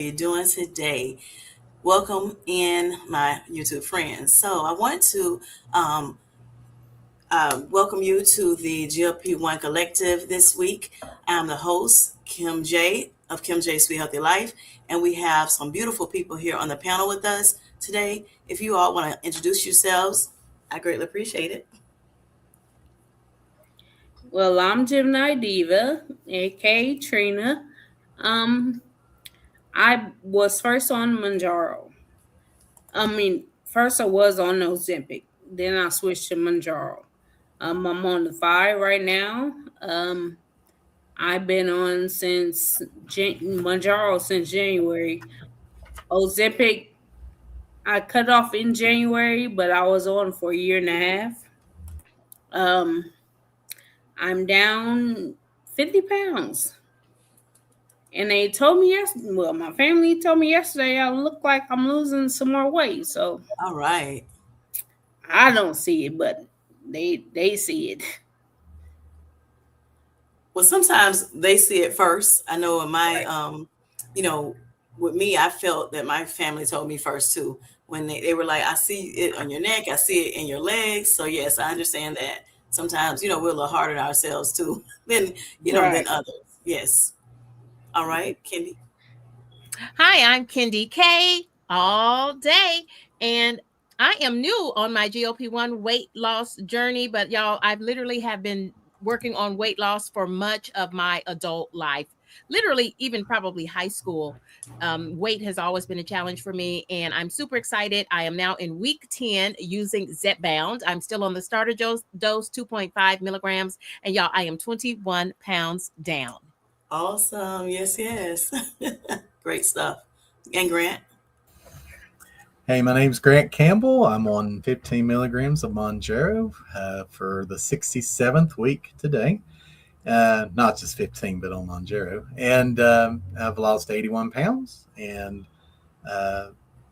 you doing today? Welcome in my YouTube friends. So I want to um, welcome you to the GLP-1 Collective this week. I'm the host, Kim J of Kim J Sweet Healthy Life, and we have some beautiful people here on the panel with us today. If you all want to introduce yourselves, I greatly appreciate it. Well, I'm Gemini Diva, aka Trina. Um, I was first on Mounjaro. First I was on Ozempic, then I switched to Mounjaro. I'm on the 5 right now. I've been on Mounjaro since January. Ozempic, I cut off in January, but I was on for a year and a half. Um, I'm down 50 pounds. And they told me my family told me yesterday I look like I'm losing some more weight. So All right. I don't see it, but they see it. Well, sometimes they see it first. I know in my, Right. you know, with me, I felt that my family told me first too. When they were like, I see it on your neck, I see it in your legs. So yes, I understand that. Sometimes, we're a little harder on ourselves too than, than Right. others. Yes. All right, Kendi. Hi, I'm Kendi K all day. And I am new on my GLP-1 weight loss journey, but y'all, I've literally have been working on weight loss for much of my adult life. Literally, even probably high school. Weight has always been a challenge for me, and I'm super excited. I am now in week 10 using Zepbound. I'm still on the starter dose 2.5 milligrams, and y'all, I am 21 pounds down. Awesome. Yes, yes. Great stuff. And Grant. Hey, my name's Grant Campbell. I'm on 15 milligrams of Mounjaro for the 67th week today. Not just 15, but on Mounjaro. And I've lost 81 pounds and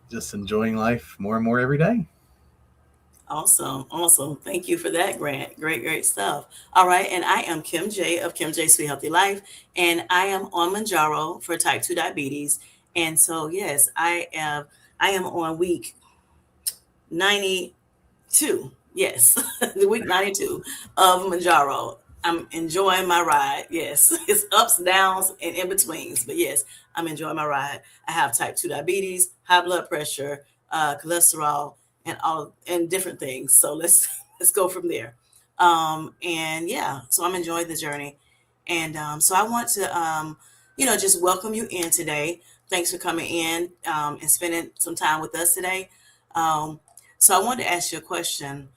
just enjoying life more and more every day. Awesome. Awesome. Thank you for that, Grant. Great, great stuff. All right. And I am Kim J of Kim J Sweet Healthy Life. And I am on Mounjaro for type 2 diabetes. And so, yes, I am on week 92. Yes, the week 92 of Mounjaro. I'm enjoying my ride. Yes, it's ups, downs, and in betweens. But yes, I'm enjoying my ride. I have type 2 diabetes, high blood pressure, cholesterol, and different things. So let's go from there. And yeah, so I'm enjoying the journey. And so I want to, just welcome you in today. Thanks for coming in and spending some time with us today. Um, so I wanted to ask you a question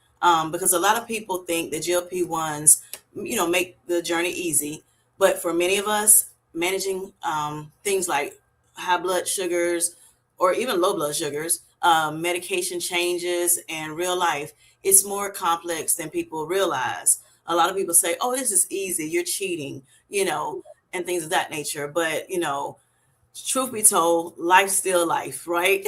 because a lot of people think that GLP-1s, make the journey easy. But for many of us, managing things like high blood sugars or even low blood sugars, medication changes, and real life, it's more complex than people realize. A lot of people say, oh, this is easy, you're cheating, and things of that nature. But, truth be told, life's still life, right?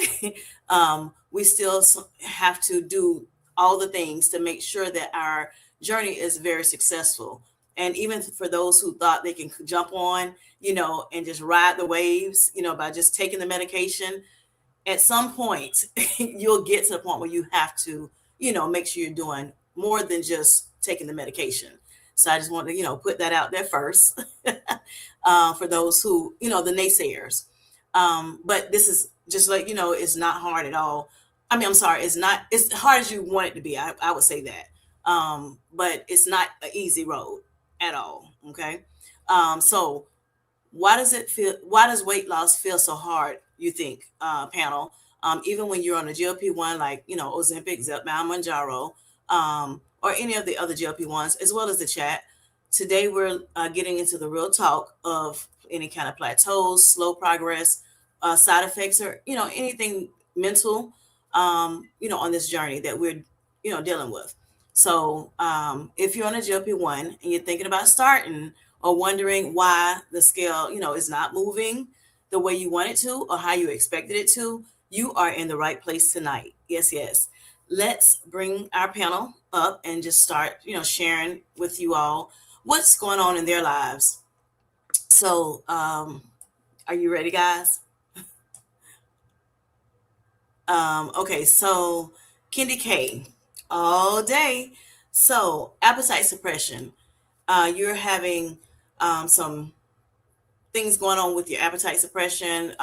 We still have to do all the things to make sure that our journey is very successful. And even for those who thought they can jump on, and just ride the waves, by just taking the medication, at some point, you'll get to the point where you have to, make sure you're doing more than just taking the medication. So I just want to, put that out there first for those who, the naysayers. But this is just like, it's not hard at all. I mean, I'm sorry, it's hard as you want it to be. I would say that. But it's not an easy road at all. Okay. So why does weight loss feel so hard, you think, panel? Even when you're on a GLP-1, like, Ozempic, Zepbound, Mounjaro, or any of the other GLP-1s, as well as the chat. Today, we're getting into the real talk of any kind of plateaus, slow progress, side effects, or, anything mental, on this journey that we're, dealing with. So if you're on a GLP-1 and you're thinking about starting or wondering why the scale, is not moving the way you want it to or how you expected it to, you are in the right place tonight. Yes, yes. Let's bring our panel up and just start, sharing with you all what's going on in their lives. So, are you ready, guys? Okay, so Kendi K, all day. So appetite suppression. You're having some things going on with your appetite suppression.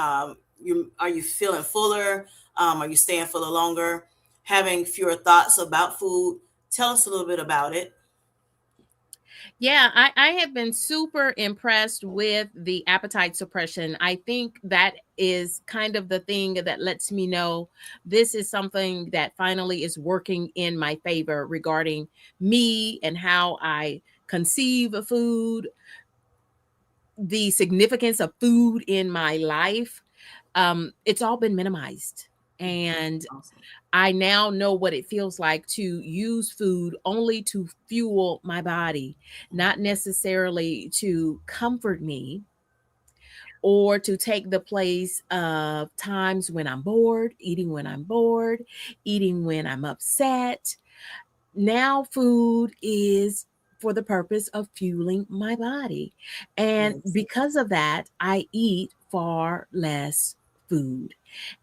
You are you feeling fuller? Are you staying fuller longer? Having fewer thoughts about food. Tell us a little bit about it. Yeah, I have been super impressed with the appetite suppression. I think that is kind of the thing that lets me know this is something that finally is working in my favor regarding me and how I conceive of food, the significance of food in my life. It's all been minimized. And Awesome. I now know what it feels like to use food only to fuel my body, not necessarily to comfort me or to take the place of times when I'm bored, eating when I'm upset. Now, food is for the purpose of fueling my body. And Yes. because of that, I eat far less food.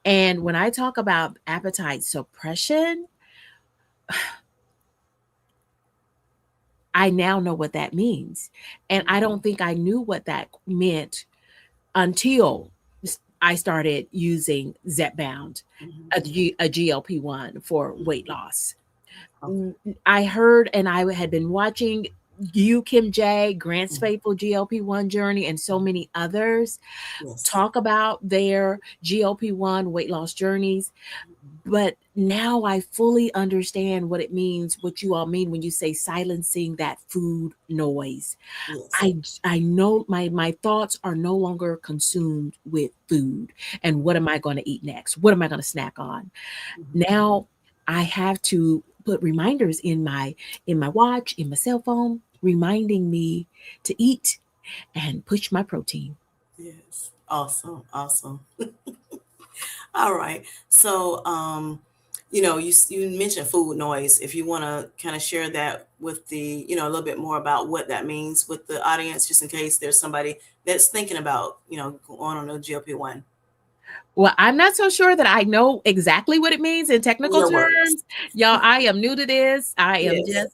And when I talk about appetite suppression, I now know what that means. And I don't think I knew what that meant until I started using Zepbound, Mhm. a GLP-1 for weight loss. Okay. I heard and I had been watching you, Kim J, Grant's Mhm. Faithful GLP-1 Journey, and so many others Yes. talk about their GLP-1 weight loss journeys. But now I fully understand what it means, what you all mean when you say silencing that food noise. Yes. I know my thoughts are no longer consumed with food and what am I going to eat next? What am I going to snack on? Mhm. Now I have to put reminders in my watch, in my cell phone, reminding me to eat and push my protein. Yes. Awesome. Awesome. All right. So, you mentioned food noise. If you want to kind of share that with the, a little bit more about what that means with the audience, just in case there's somebody that's thinking about, going on a GLP-1. Well, I'm not so sure that I know exactly what it means in In technical your words. terms. Y'all, I am new to this. Yes.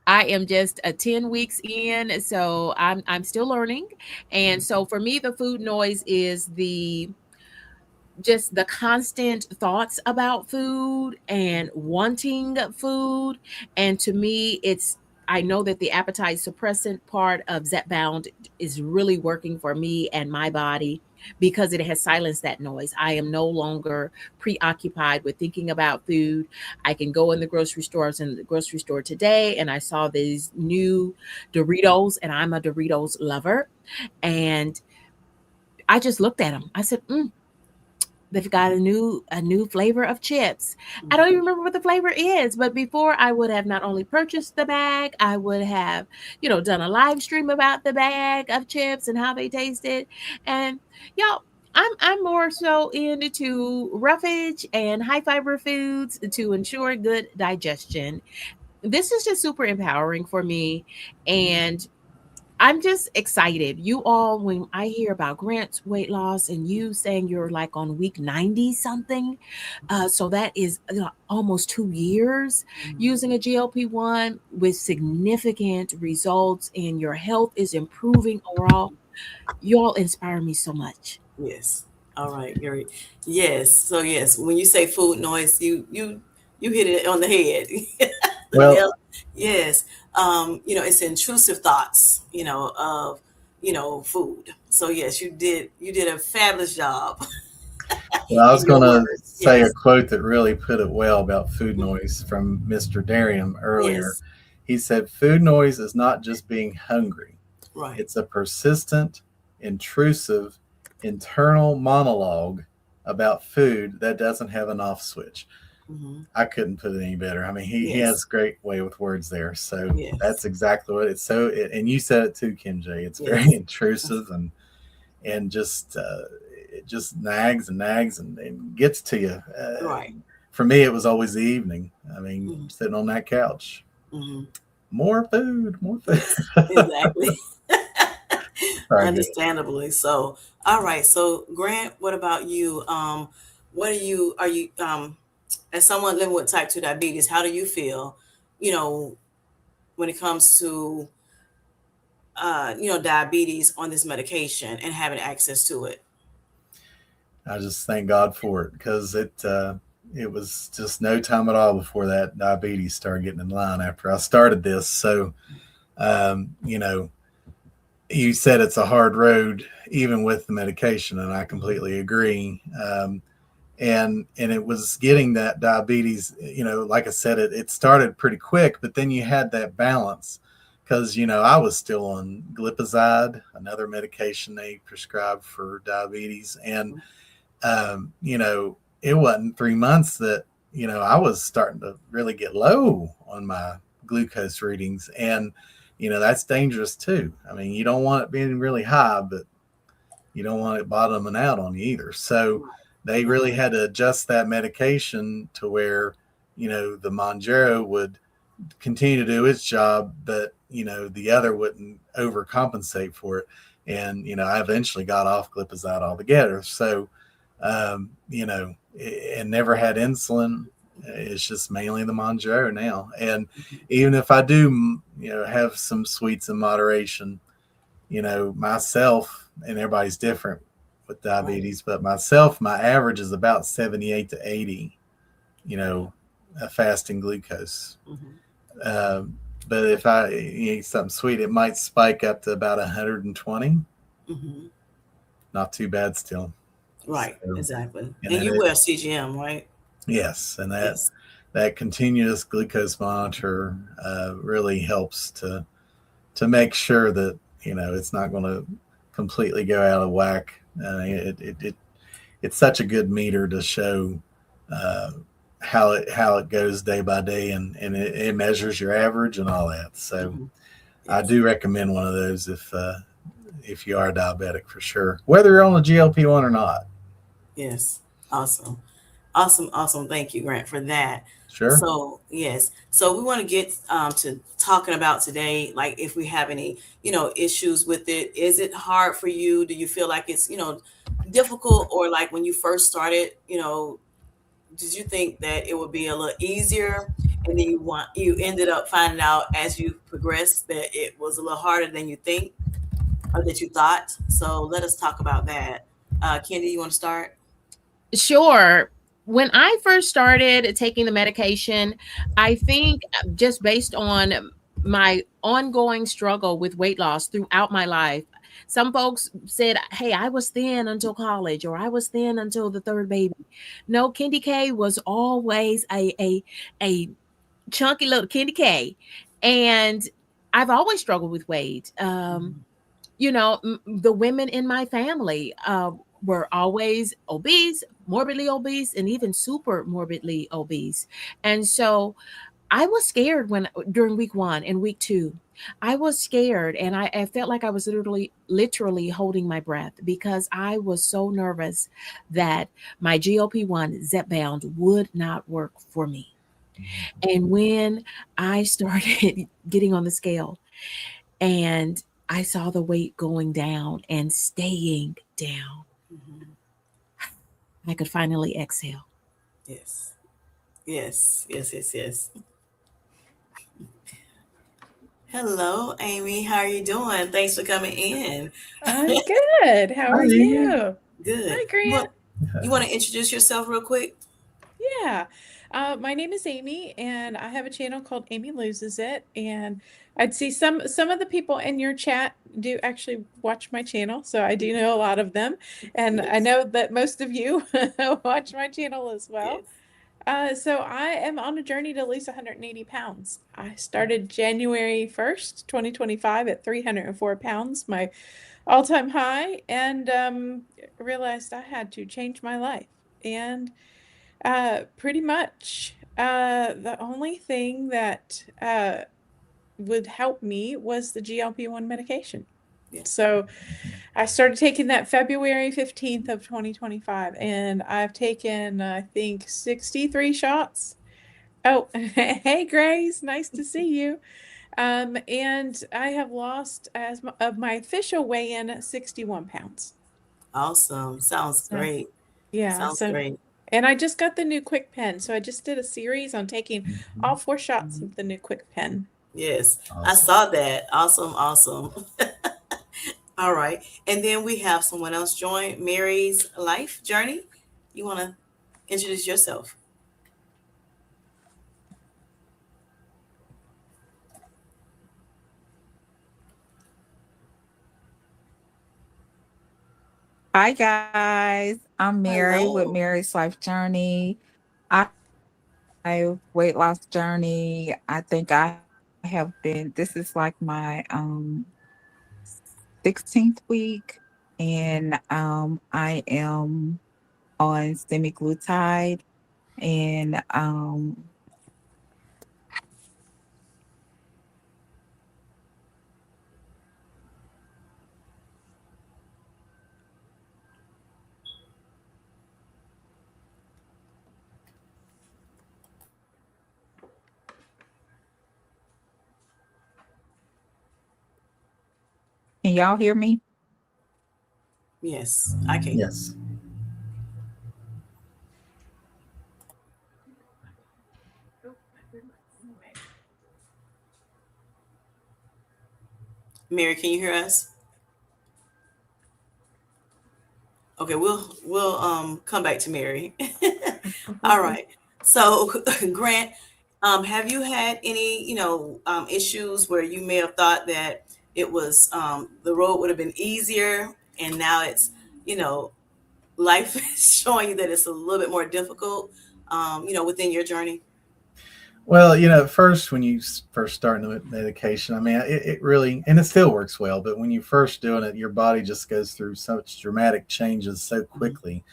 I am just a 10 weeks in, so I'm still learning. And so for me, the food noise is just the constant thoughts about food and wanting food. And to me, I know that the appetite suppressant part of Zepbound is really working for me and my body because it has silenced that noise. I am no longer preoccupied with thinking about food. I can go in the grocery store. I was in the grocery store today and I saw these new Doritos, and I'm a Doritos lover. And I just looked at them. I said, they've got a new flavor of chips. I don't even remember what the flavor is, but before I would have not only purchased the bag, I would have, done a live stream about the bag of chips and how they tasted. And y'all, I'm more so into roughage and high fiber foods to ensure good digestion. This is just super empowering for me. And I'm just excited. You all, when I hear about Grant's weight loss and you saying you're like on week 90 something, so that is almost 2 years using a GLP-1 with significant results and your health is improving overall. You all inspire me so much. Yes. All right, Gary. Yes. So yes, when you say food noise, you hit it on the head. The Well, nail. Yes. It's intrusive thoughts, of, food. So yes, you did a fabulous job well, I was in going your to words. say a Yes. quote that really put it well about food Mhm. noise from Mr. Darium earlier. Yes. He said, food noise is not just being hungry, Right. it's a persistent, intrusive, internal monologue about food that doesn't have an off switch. Hmm. I couldn't put it any better. I mean, he Yes. has a great way with words there. So Yes. that's exactly what it's and you said it too, Kim J. It's very Yes. intrusive and just it just nags and nags and gets to you. Right. For me, it was always the evening. I mean, Hmm. sitting on that couch, Hmm. more food, more food. Yes. Exactly. Very good. Understandably. So, all right. So, Grant, what about you? What are you, as someone living with type 2 diabetes, how do you feel, you know, when it comes to, diabetes on this medication and having access to it? I just thank God for it because it was just no time at all before that diabetes started getting in line after I started this. So, you know, you said it's a hard road even with the medication, and I completely agree. And it was getting that diabetes, you know, like I said, it started pretty quick, but then you had that balance because, you know, I was still on glipizide, another medication they prescribed for diabetes. And, you know, it wasn't 3 months that, you know, I was starting to really get low on my glucose readings. And, you know, that's dangerous too. I mean, you don't want it being really high, but you don't want it bottoming out on you either. So they really had to adjust that medication to where, you know, the Mounjaro would continue to do its job, but, you know, the other wouldn't overcompensate for it. And, you know, I eventually got off glipizide altogether. So, you know, and never had insulin. It's just mainly the Mounjaro now. And even if I do, you know, have some sweets in moderation, you know, myself, and everybody's different with diabetes, but myself, my average is about 78 to 80, you know, a fasting glucose. But if I eat something sweet, it might spike up to about 120. Not too bad still. Right, So, exactly. and And you wear CGM, right? yes, and Yes. that continuous glucose monitor really helps to make sure that, you know, it's not going to completely go out of whack. It's such a good meter to show how it goes day by day, and it measures your average and all that. So I do recommend one of those if you are diabetic, for sure, whether you're on a GLP-1 or not. Yes. Awesome. Awesome. Awesome. Thank you, Grant, for that. Sure. So, yes. So we want to get to talking about today, like if we have any, issues with it. Is it hard for you? Do you feel like it's, difficult, or like when you first started, did you think that it would be a little easier, and then you ended up finding out as you progressed that it was a little harder than you think or that you thought? So let us talk about that. Kendi, you want to start? Sure. When I first started taking the medication, I think just based on my ongoing struggle with weight loss throughout my life, some folks said, "Hey, I was thin until college," or "I was thin until the third baby." No, Kendi K was always a chunky little Kendi K, and I've always struggled with weight. The women in my family were always obese, morbidly obese, and even super morbidly obese. And so I was scared during week 1 and week 2. I was scared, and I felt like I was literally holding my breath because I was so nervous that my GLP-1 Zepbound would not work for me. And when I started getting on the scale and I saw the weight going down and staying down, I could finally exhale. Yes. Yes. Yes. Yes. Yes. Hello, Amy. How are you doing? Thanks for coming in. I'm good. How are Hi, Amy. you? Good. Hi, Grant. You want to introduce yourself real quick? Yeah. My name is Amy, and I have a channel called Amy Loses It. And I'd see some of the people in your chat do actually watch my channel, so I do know a lot of them. And I Yes. know that most of you watch my channel as well. Yes. So I am on a journey to lose 180 pounds. I started January 1st, 2025 at 304 pounds, my all-time high, and realized I had to change my life. And pretty much the only thing that would help me was the GLP-1 medication. Yeah. So I started taking that February 15th of 2025, and I've taken, I think, 63 shots. Oh, hey, Grace, nice to see you. And I have lost, of my official weigh-in, 61 pounds. Awesome. Sounds So great. yeah, Sounds so great. and I just got the new Quick Pen, so I just did a series on taking all Mhm. 4 shots of the new Quick Pen. Yes, I Awesome. saw that. Awesome, awesome. All right. And then we have someone else join Mary's life journey. You want to introduce yourself? Hi guys, I'm Mary with Hello. Mary's Life Journey. I weight loss journey. I think I have been. This is like my 16th week, and I am on semaglutide, and can y'all hear me? Yes, I can. Yes. Mary, can you hear us? Okay, we'll come back to Mary. All right. So, Grant, have you had any, issues where you may have thought that it was the road would have been easier, and now it's, you know, life is showing you that it's a little bit more difficult, within your journey? Well, at first, when you first start the medication, I mean, it really, and it still works well, but when you first doing it, your body just goes through such dramatic changes so Mhm. quickly,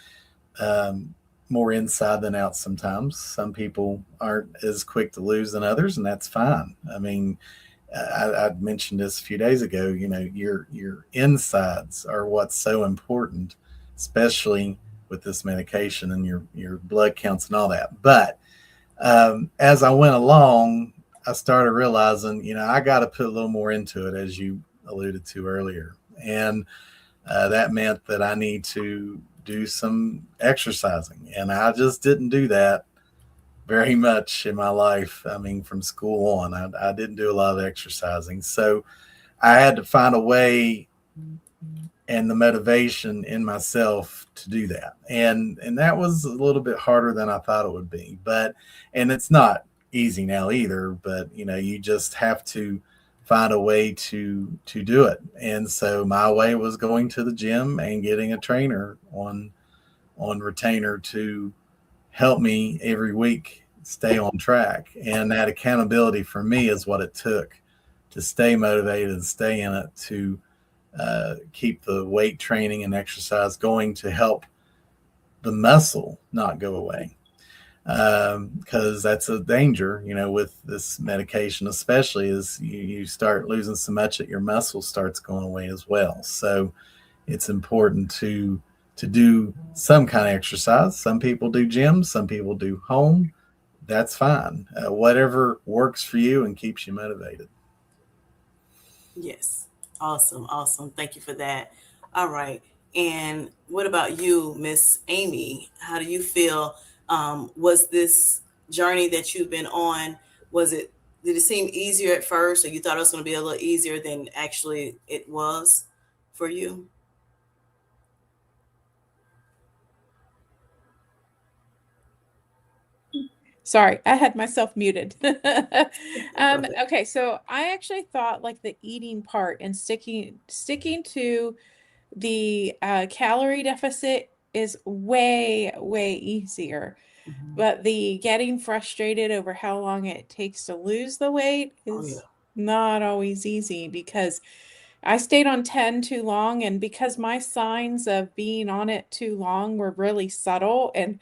um, more inside than out sometimes. Some people aren't as quick to lose than others, and that's fine. I mean, I mentioned this a few days ago. Your insides are what's so important, especially with this medication and your blood counts and all that. But as I went along, I started realizing, I got to put a little more into it, as you alluded to earlier, and that meant that I need to do some exercising, and I just didn't do that very much in my life. I mean, from school on, I didn't do a lot of exercising. So I had to find a way and the motivation in myself to do that. And that was a little bit harder than I thought it would be. But and it's not easy now either, but you just have to find a way to do it. And so my way was going to the gym and getting a trainer on retainer to help me every week stay on track. And that accountability for me is what it took to stay motivated and stay in it, to keep the weight training and exercise going, to help the muscle not go away. Because that's a danger, with this medication, especially as you start losing so much that your muscle starts going away as well. So it's important to do some kind of exercise. Some people do gyms, some people do home. That's fine. Whatever works for you and keeps you motivated. Yes. Awesome. Awesome. Thank you for that. All right. And what about you, Miss Amy? How do you feel? Was this journey that you've been on, was it, did it seem easier at first, or you thought it was going to be a little easier than actually it was for you? Sorry, I had myself muted. Perfect. Okay, so I actually thought like the eating part and sticking to the calorie deficit is way easier. Mhm. But the getting frustrated over how long it takes to lose the weight Oh, yeah. is not always easy, because I stayed on 10 too long, and because my signs of being on it too long were really subtle, and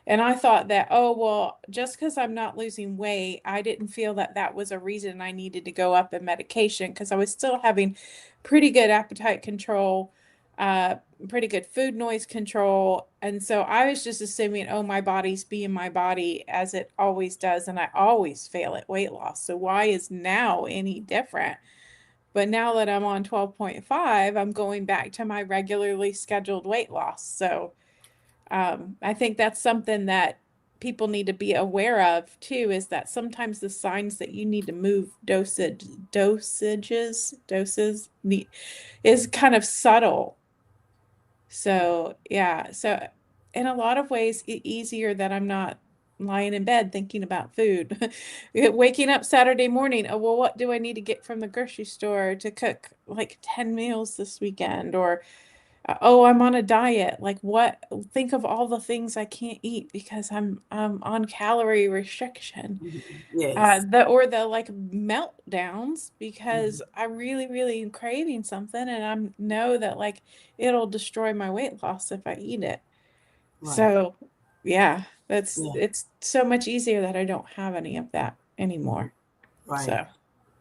I thought that, oh, well, just because I'm not losing weight, I didn't feel that that was a reason I needed to go up in medication, because I was still having pretty good appetite control. uh, pretty good food noise control. And so I was just assuming, oh, my body's being my body as it always does. And I always fail at weight loss. So why is now any different? But now that I'm on 12.5, I'm going back to my regularly scheduled weight loss. So I think that's something that people need to be aware of too, is that sometimes the signs that you need to move doses is kind of subtle. So yeah, so in a lot of ways, easier that I'm not lying in bed thinking about food. Waking up Saturday morning, oh, well, what do I need to get from the grocery store to cook like 10 meals this weekend? Or, oh, I'm on a diet. Like what? Think of all the things I can't eat because I'm on calorie restriction. Yes. The like meltdowns because Mhm. I really am craving something and I know that like it'll destroy my weight loss if I eat it. Right. So yeah, Yeah. it's so much easier that I don't have any of that anymore. Right. So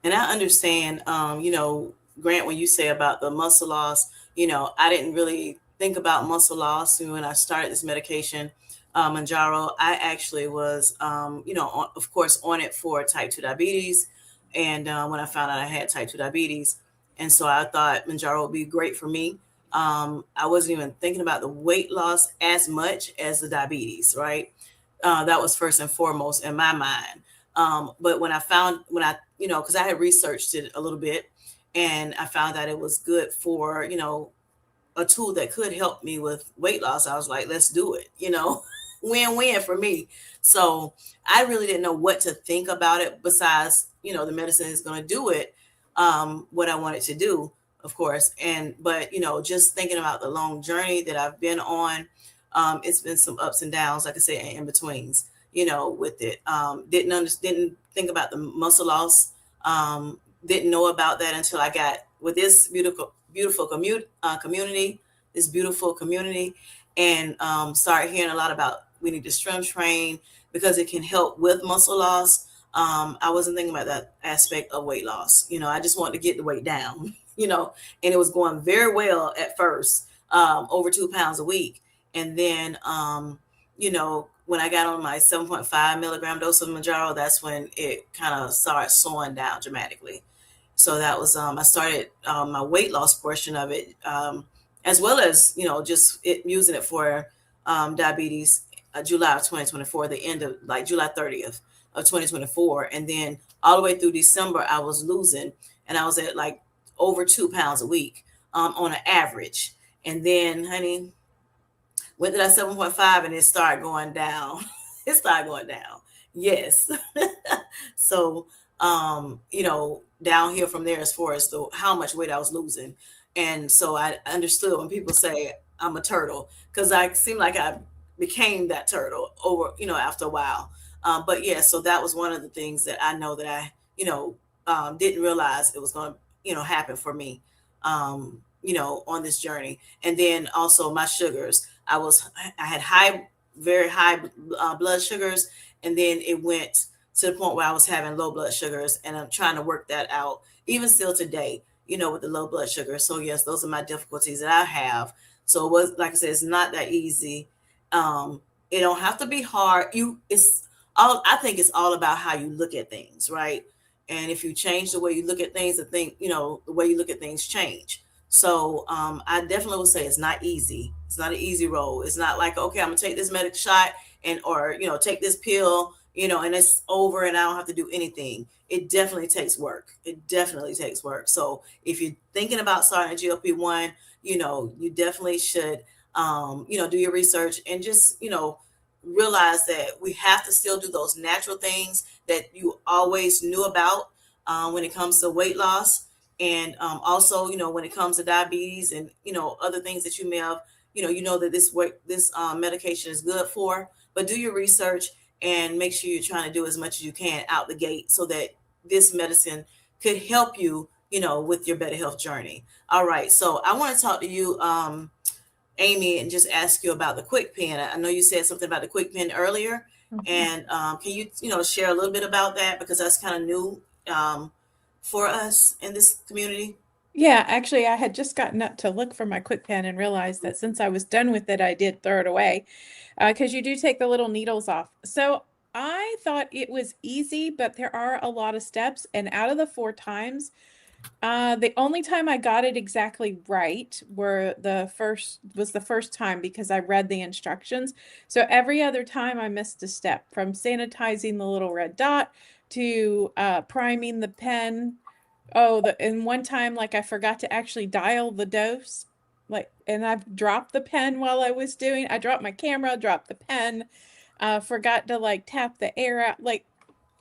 And I understand, Grant, when you say about the muscle loss, I didn't really think about muscle loss when I started this medication, Mounjaro. I actually was, of course, on it for type 2 diabetes. And when I found out I had type 2 diabetes, and so I thought Mounjaro would be great for me. I wasn't even thinking about the weight loss as much as the diabetes, right? That was first and foremost in my mind. But when I, because I had researched it a little bit and I found that it was good for, a tool that could help me with weight loss, I was like, let's do it, win-win for me. So I really didn't know what to think about it besides, the medicine is going to do it, what I wanted to do, of course. But, just thinking about the long journey that I've been on, it's been some ups and downs, like I said, and in betweens, with it. Didn't think about the muscle loss. Didn't know about that until I got with this community, this beautiful community, and started hearing a lot about we need to strength train because it can help with muscle loss. I wasn't thinking about that aspect of weight loss. I just wanted to get the weight down, and it was going very well at first, over 2 pounds a week. And then, when I got on my 7.5 milligram dose of Mounjaro, that's when it kind of started slowing down dramatically. So that was, I started my weight loss portion of it, as well as, just using it for diabetes, July of 2024, the end of like July 30th of 2024. And then all the way through December, I was losing, and I was at like over 2 pounds a week, on an average. And then, honey, went to that 7.5 and it started going down. It started going down. Yes. So, down here from there as far as how much weight I was losing. And so I understood when people say I'm a turtle, because I seem like I became that turtle over, after a while. But yeah, so that was one of the things that I know that I, didn't realize it was going to, happen for me, on this journey. And then also my sugars. I had very high blood sugars, and then it went to the point where I was having low blood sugars, and I'm trying to work that out even still today, with the low blood sugar. So yes, those are my difficulties that I have. So it was, like I said, it's not that easy. It don't have to be hard. I think it's all about how you look at things, right? And if you change the way you look at things, the way you look at things change. So I definitely would say it's not easy. It's not an easy road. It's not like, okay, I'm gonna take this medical shot or take this pill, and it's over and I don't have to do anything. It definitely takes work. It definitely takes work. So if you're thinking about starting a GLP-1, you definitely should, do your research and just, realize that we have to still do those natural things that you always knew about, when it comes to weight loss. And also, when it comes to diabetes and, other things that you may have, that this medication is good for, but do your research and make sure you're trying to do as much as you can out the gate so that this medicine could help you, with your better health journey. All right. So I want to talk to you, Amy, and just ask you about the quick pen. I know you said something about the quick pen earlier, and can you, share a little bit about that, because that's kind of new, for us in this community? Yeah, actually, I had just gotten up to look for my quick pen and realized that since I was done with it, I did throw it away because you do take the little needles off. So I thought it was easy, but there are a lot of steps. And out of the 4 times, the only time I got it exactly right was the first time because I read the instructions. So every other time I missed a step, from sanitizing the little red dot to priming the pen. Oh, and one time, like, I forgot to actually dial the dose, like, and I've dropped the pen while I dropped my camera, dropped the pen, forgot to like tap the air out. Like,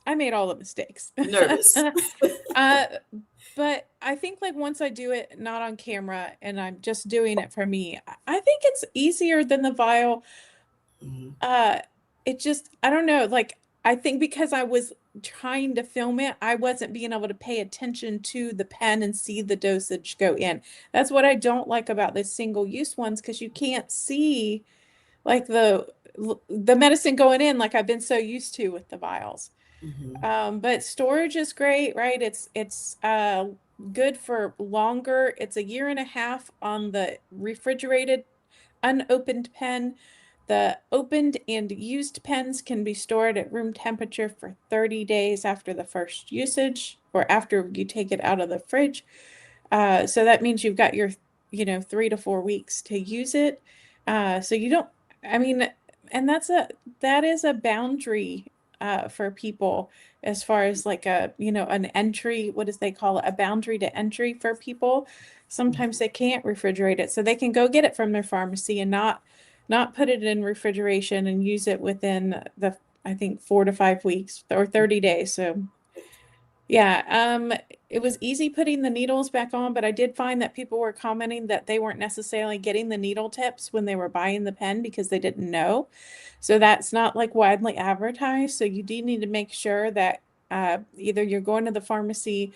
I made all the mistakes. Nervous. uh, but I think like once I do it not on camera and I'm just doing it for me, I think it's easier than the vial. Mhm. It just, I don't know, like I think because I was trying to film it, I wasn't being able to pay attention to the pen and see the dosage go in. That's what I don't like about the single use ones, because you can't see like the medicine going in like I've been so used to with the vials. But storage is great, right? It's good for longer. It's a year and a half on the refrigerated unopened pen. The opened and used pens can be stored at room temperature for 30 days after the first usage or after you take it out of the fridge. So that means you've got your, 3 to 4 weeks to use it. So you don't, I mean, and that is a boundary for people as far as like an entry, what does they call it? A boundary to entry for people. Sometimes they can't refrigerate it, so they can go get it from their pharmacy and not put it in refrigeration and use it within I think 4 to 5 weeks or 30 days. So yeah, it was easy putting the needles back on, but I did find that people were commenting that they weren't necessarily getting the needle tips when they were buying the pen because they didn't know. So that's not like widely advertised. So you do need to make sure that either you're going to the pharmacy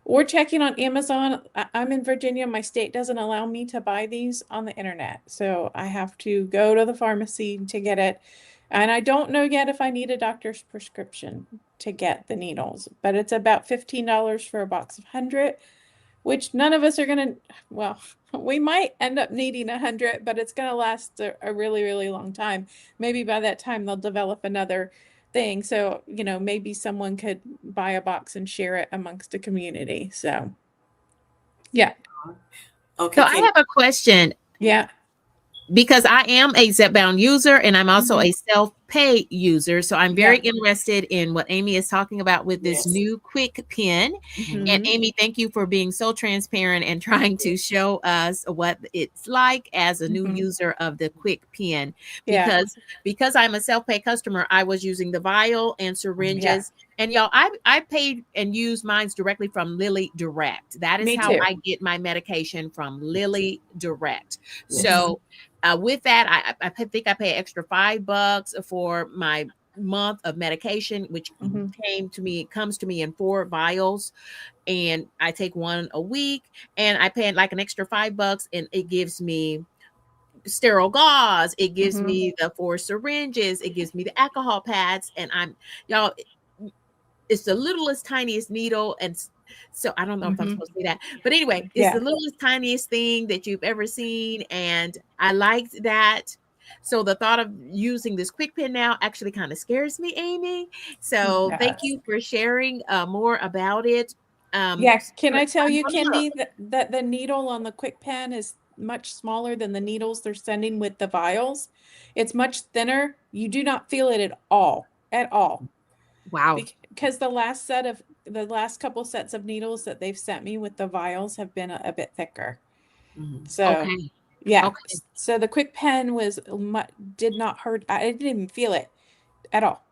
or checking on Amazon. I'm in Virginia. My state doesn't allow me to buy these on the internet. So I have to go to the pharmacy to get it. And I don't know yet if I need a doctor's prescription to get the needles, but it's about $15 for a box of 100, which none of us are going to, well, we might end up needing 100, but it's going to last a really, really long time. Maybe by that time they'll develop another thing. So, maybe someone could buy a box and share it amongst the community. So, yeah. Okay, So I have a question. Yeah. Because I am a Zepbound user and I'm also a self-pay user. So I'm very interested in what Amy is talking about with this new quick pen. And Amy, thank you for being so transparent and trying to show us what it's like as a new user of the quick pen. Because I'm a self-pay customer, I was using the vial and syringes. And y'all, I paid and used mine directly from Lilly Direct. That is how I get my medication, from Lilly Direct. So with that, I think I pay extra $5 for my month of medication, which comes to me in 4 vials, and I take one a week, and I pay like an extra $5, and it gives me sterile gauze, it gives me the 4 syringes, it gives me the alcohol pads, and y'all, it's the littlest, tiniest needle. And so I don't know if I'm supposed to say that, but anyway, it's the littlest, tiniest thing that you've ever seen. And I liked that. So the thought of using this quick pen now actually kind of scares me, Amy. So thank you for sharing more about it. Can I tell you, Kendi, that the needle on the quick pen is much smaller than the needles they're sending with the vials. It's much thinner. You do not feel it at all. At all. Wow. Because the last couple sets of needles that they've sent me with the vials have been a bit thicker. So so the quick pen did not hurt. I didn't even feel it at all.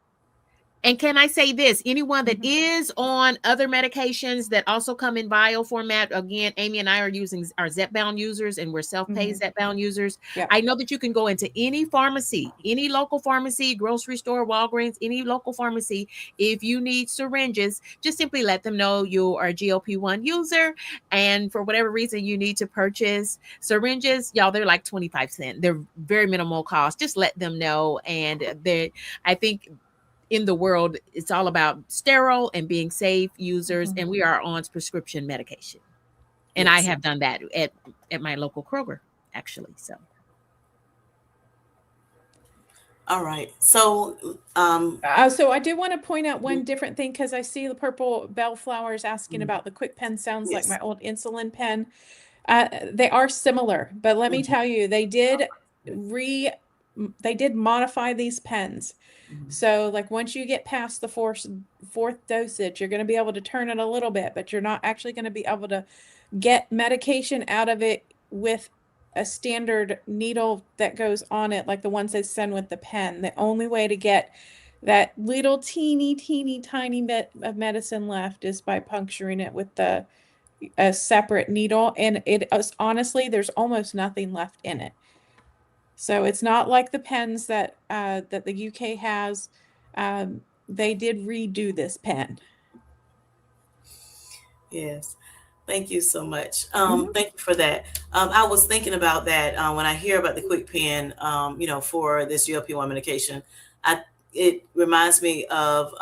And can I say this? Anyone that is on other medications that also come in vial format, again, Amy and I are Zepbound users, and we're self-pay Zepbound users. I know that you can go into any pharmacy, any local pharmacy, grocery store, Walgreens, any local pharmacy. If you need syringes, just simply let them know you are a GLP-1 user, and for whatever reason you need to purchase syringes, y'all, they're like 25 cents. They're very minimal cost. Just let them know. And I think in the world, it's all about sterile and being safe users, and we are on prescription medication. And I Yes. have done that at my local Kroger, actually. So All right. So, So I do want to point out one different thing because I see the purple bellflowers asking about the quick pen. Sounds like my yes. old insulin pen. They are similar, but let me Mhm. tell you, they did modify these pens. Mhm. So like once you get past the fourth dosage, you're going to be able to turn it a little bit, but you're not actually going to be able to get medication out of it with a standard needle that goes on it, like the ones they send with the pen. The only way to get that little teeny tiny bit of medicine left is by puncturing it with a separate needle, and it is honestly, there's almost nothing left in it. So it's not like the pens that that the UK has. They did redo this pen. Yes. Thank you so much. Mhm. Thank you for that. I was thinking about that when I hear about the quick pen, for this GLP-1 medication. I It reminds me of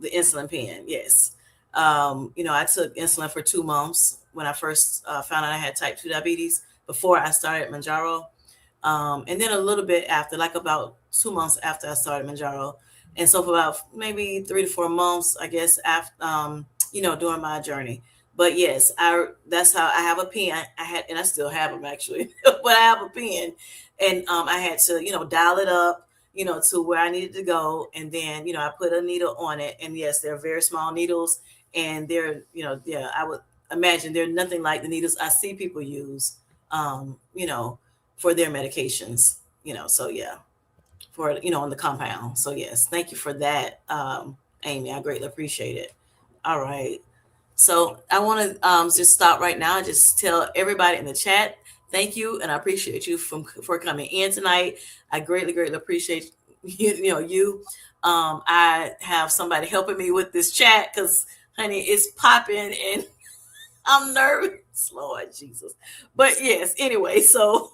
the insulin pen. Yes. I took insulin for 2 months when I first found out I had type 2 diabetes before I started Mounjaro. And then a little bit after, like about 2 months after I started Mounjaro. And so for about maybe 3 to 4 months, I guess, after, during my journey. But yes, that's how I have a pen. I had, and I still have them actually, but I have a pen, and I had to, dial it up, to where I needed to go, and then, I put a needle on it, and yes, they're very small needles, and they're, yeah, I would imagine they're nothing like the needles I see people use, um, you know, for their medications, so yeah, for, on the compound. So yes, thank you for that, Amy. I greatly appreciate it. All right. So I want to just stop right now and just tell everybody in the chat, thank you, and I appreciate you for coming in tonight. I greatly appreciate you. I have somebody helping me with this chat because, honey, it's popping and I'm nervous. Lord Jesus. But yes, anyway, so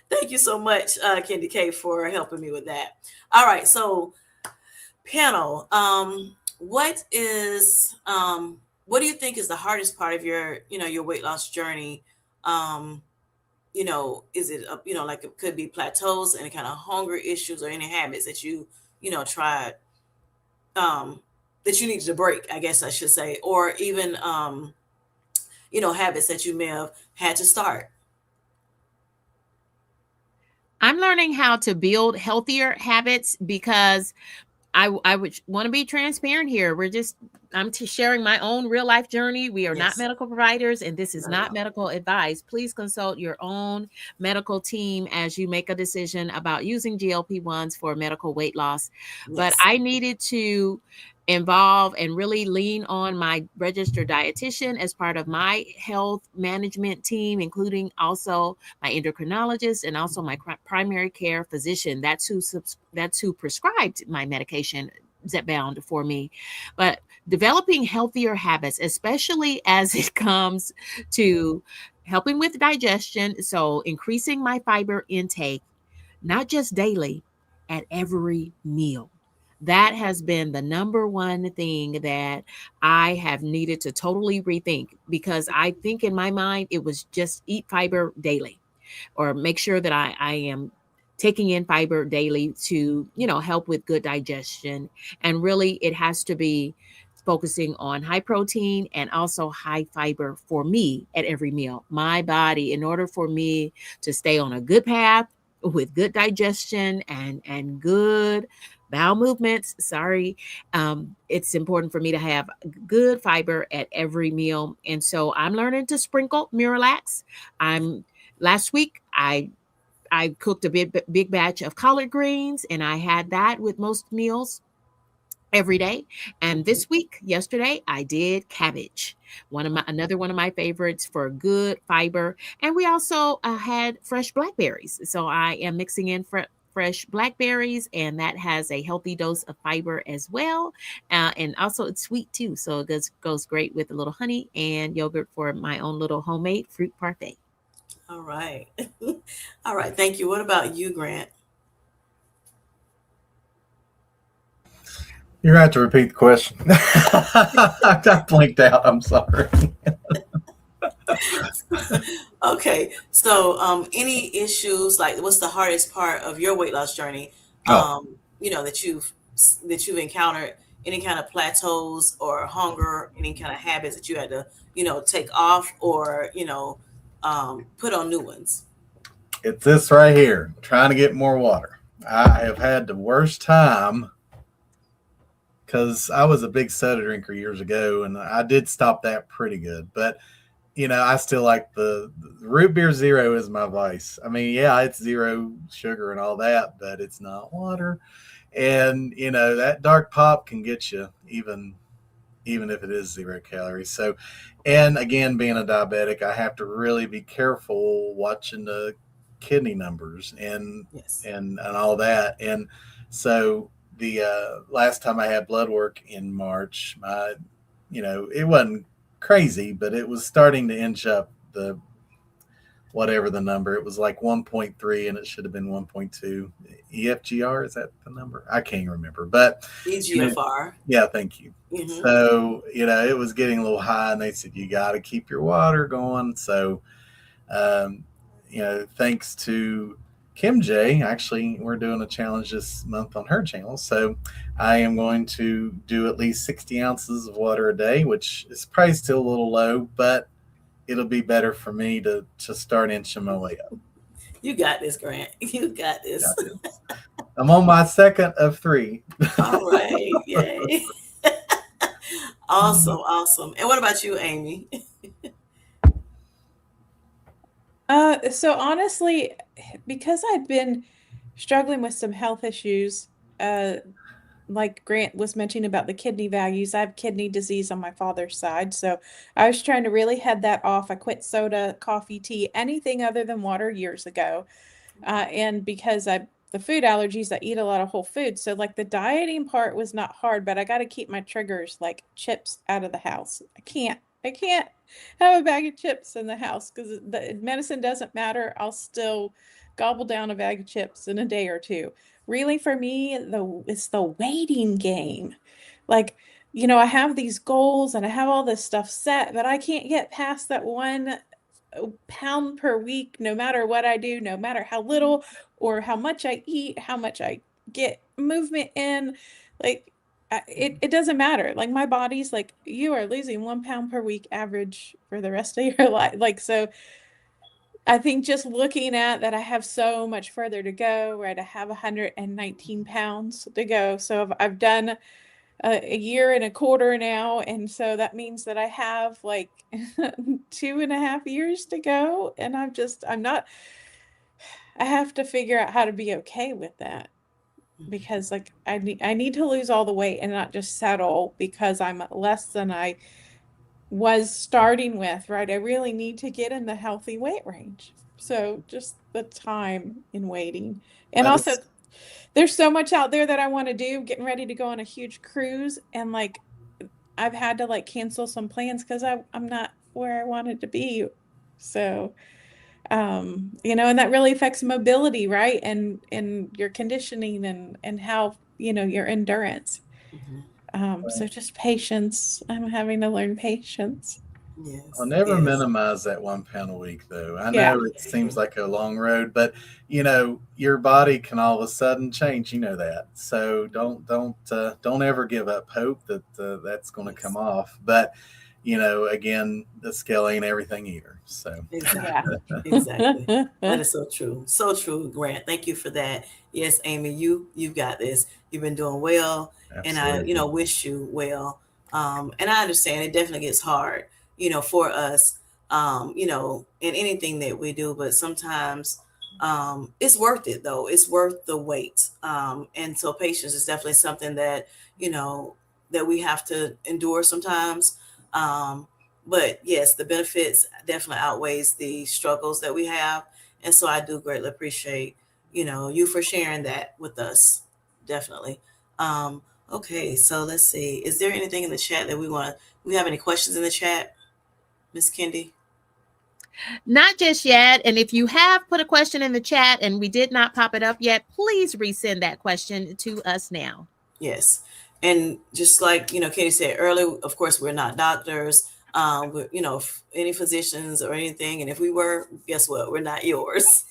thank you so much, Candy K, for helping me with that. All right, so panel, what do you think is the hardest part of your weight loss journey? Um, is it like it could be plateaus, any kind of hunger issues, or any habits that tried um that you needed to break, I guess I should say, or even habits that you may have had to start. I'm learning how to build healthier habits because I would want to be transparent here. I'm sharing my own real life journey. We are not Yes. medical providers, and this is Not at not all. medical advice. Please consult your own medical team as you make a decision about using GLP-1s for medical weight loss. But Yes. I needed to involve and really lean on my registered dietitian as part of my health management team, including also my endocrinologist and also my primary care physician. That's who prescribed my medication, Zepbound, for me. But developing healthier habits, especially as it comes to helping with digestion, so increasing my fiber intake, not just daily, at every meal. That has been the number one thing that I have needed to totally rethink, because I think in my mind it was just eat fiber daily, or make sure that I am taking in fiber daily to, help with good digestion. And really it has to be focusing on high protein and also high fiber for me at every meal. My body, in order for me to stay on a good path with good digestion and good bowel movements, it's important for me to have good fiber at every meal. And so I'm learning to sprinkle Miralax. Last week I cooked a big batch of collard greens, and I had that with most meals every day. And this week, yesterday, I did cabbage. Another one of my favorites for good fiber. And we also had fresh blackberries. So I am mixing in fresh blackberries, and that has a healthy dose of fiber as well. And also it's sweet too. So it goes great with a little honey and yogurt for my own little homemade fruit parfait. All right. All right. Thank you. What about you, Grant? You're going to have to repeat the question. I got blinked out. I'm sorry. Okay, so any issues, like what's the hardest part of your weight loss journey? Oh, That you've encountered, any kind of plateaus or hunger, any kind of habits that you had to take off, or put on new ones. it's this right here, trying to get more water. I have had the worst time because I was a big soda drinker years ago, and I did stop that pretty good. But I still like the root beer zero is my vice. I mean, yeah, it's zero sugar and all that, but it's not water. And that dark pop can get you even if it is 0 calories. So, and again, being a diabetic, I have to really be careful watching the kidney numbers and Yes. and all that. And so the last time I had blood work in March, it wasn't crazy, but it was starting to inch up the whatever the number. It was like 1.3 and it should have been 1.2. EFGR, is that the number? I can't remember. But EGFR. yeah, thank you. Mm-hmm. So, it was getting a little high, and they said, you got to keep your water going. So, thanks to Kim J, actually, we're doing a challenge this month on her channel. So, I am going to do at least 60 ounces of water a day, which is probably still a little low, but it'll be better for me to start inching my way up. You got this, Grant. You got this. I'm on my second of 3. All right. Yay. Awesome. And what about you, Amy? So honestly, because I've been struggling with some health issues, like Grant was mentioning about the kidney values, I have kidney disease on my father's side. So I was trying to really head that off. I quit soda, coffee, tea, anything other than water years ago. And because the food allergies, I eat a lot of whole food. So like the dieting part was not hard, but I got to keep my triggers like chips out of the house. I can't have a bag of chips in the house because the medicine doesn't matter. I'll still gobble down a bag of chips in a day or two. Really, for me, it's the waiting game. Like, I have these goals and I have all this stuff set, but I can't get past that 1 pound per week, no matter what I do, no matter how little or how much I eat, how much I get movement in. Like, it doesn't matter. Like, my body's like, you are losing 1 pound per week average for the rest of your life. Like, so I think just looking at that, I have so much further to go, right? I have 119 pounds to go. So I've done a year and a quarter now. And so that means that I have like 2.5 years to go. And I have to figure out how to be okay with that. Because like I need to lose all the weight and not just settle because I'm less than I was starting with, right? I really need to get in the healthy weight range. So just the time in waiting. And That also is- there's so much out there that I want to do, getting ready to go on a huge cruise, and like I've had to like cancel some plans because I'm not where I wanted to be. So and that really affects mobility, right? And your conditioning and how, your endurance. So just patience. I'm having to learn patience. Yes. I'll never Yes. minimize that 1 pound a week, though. I Yeah. know it seems like a long road, but your body can all of a sudden change. You know that, so don't ever give up hope that that's going to come off. But again, the scale ain't everything either. So Exactly. Exactly. That is so true. So true, Grant. Thank you for that. Yes, Amy, you've got this. You've been doing well, and I, absolutely. wish you well. And I understand it definitely gets hard, for us, in anything that we do, but sometimes it's worth it though. It's worth the wait. And so patience is definitely something that, that we have to endure sometimes. But yes, the benefits definitely outweighs the struggles that we have. And so I do greatly appreciate, you for sharing that with us. Definitely. Okay, so let's see. Is there anything in the chat that we have any questions in the chat, Miss Kendi? Not just yet. And if you have put a question in the chat and we did not pop it up yet, please resend that question to us now. Yes. And just like, Katie said earlier, of course, we're not doctors. with, any physicians or anything. And if we were, guess what? We're not yours.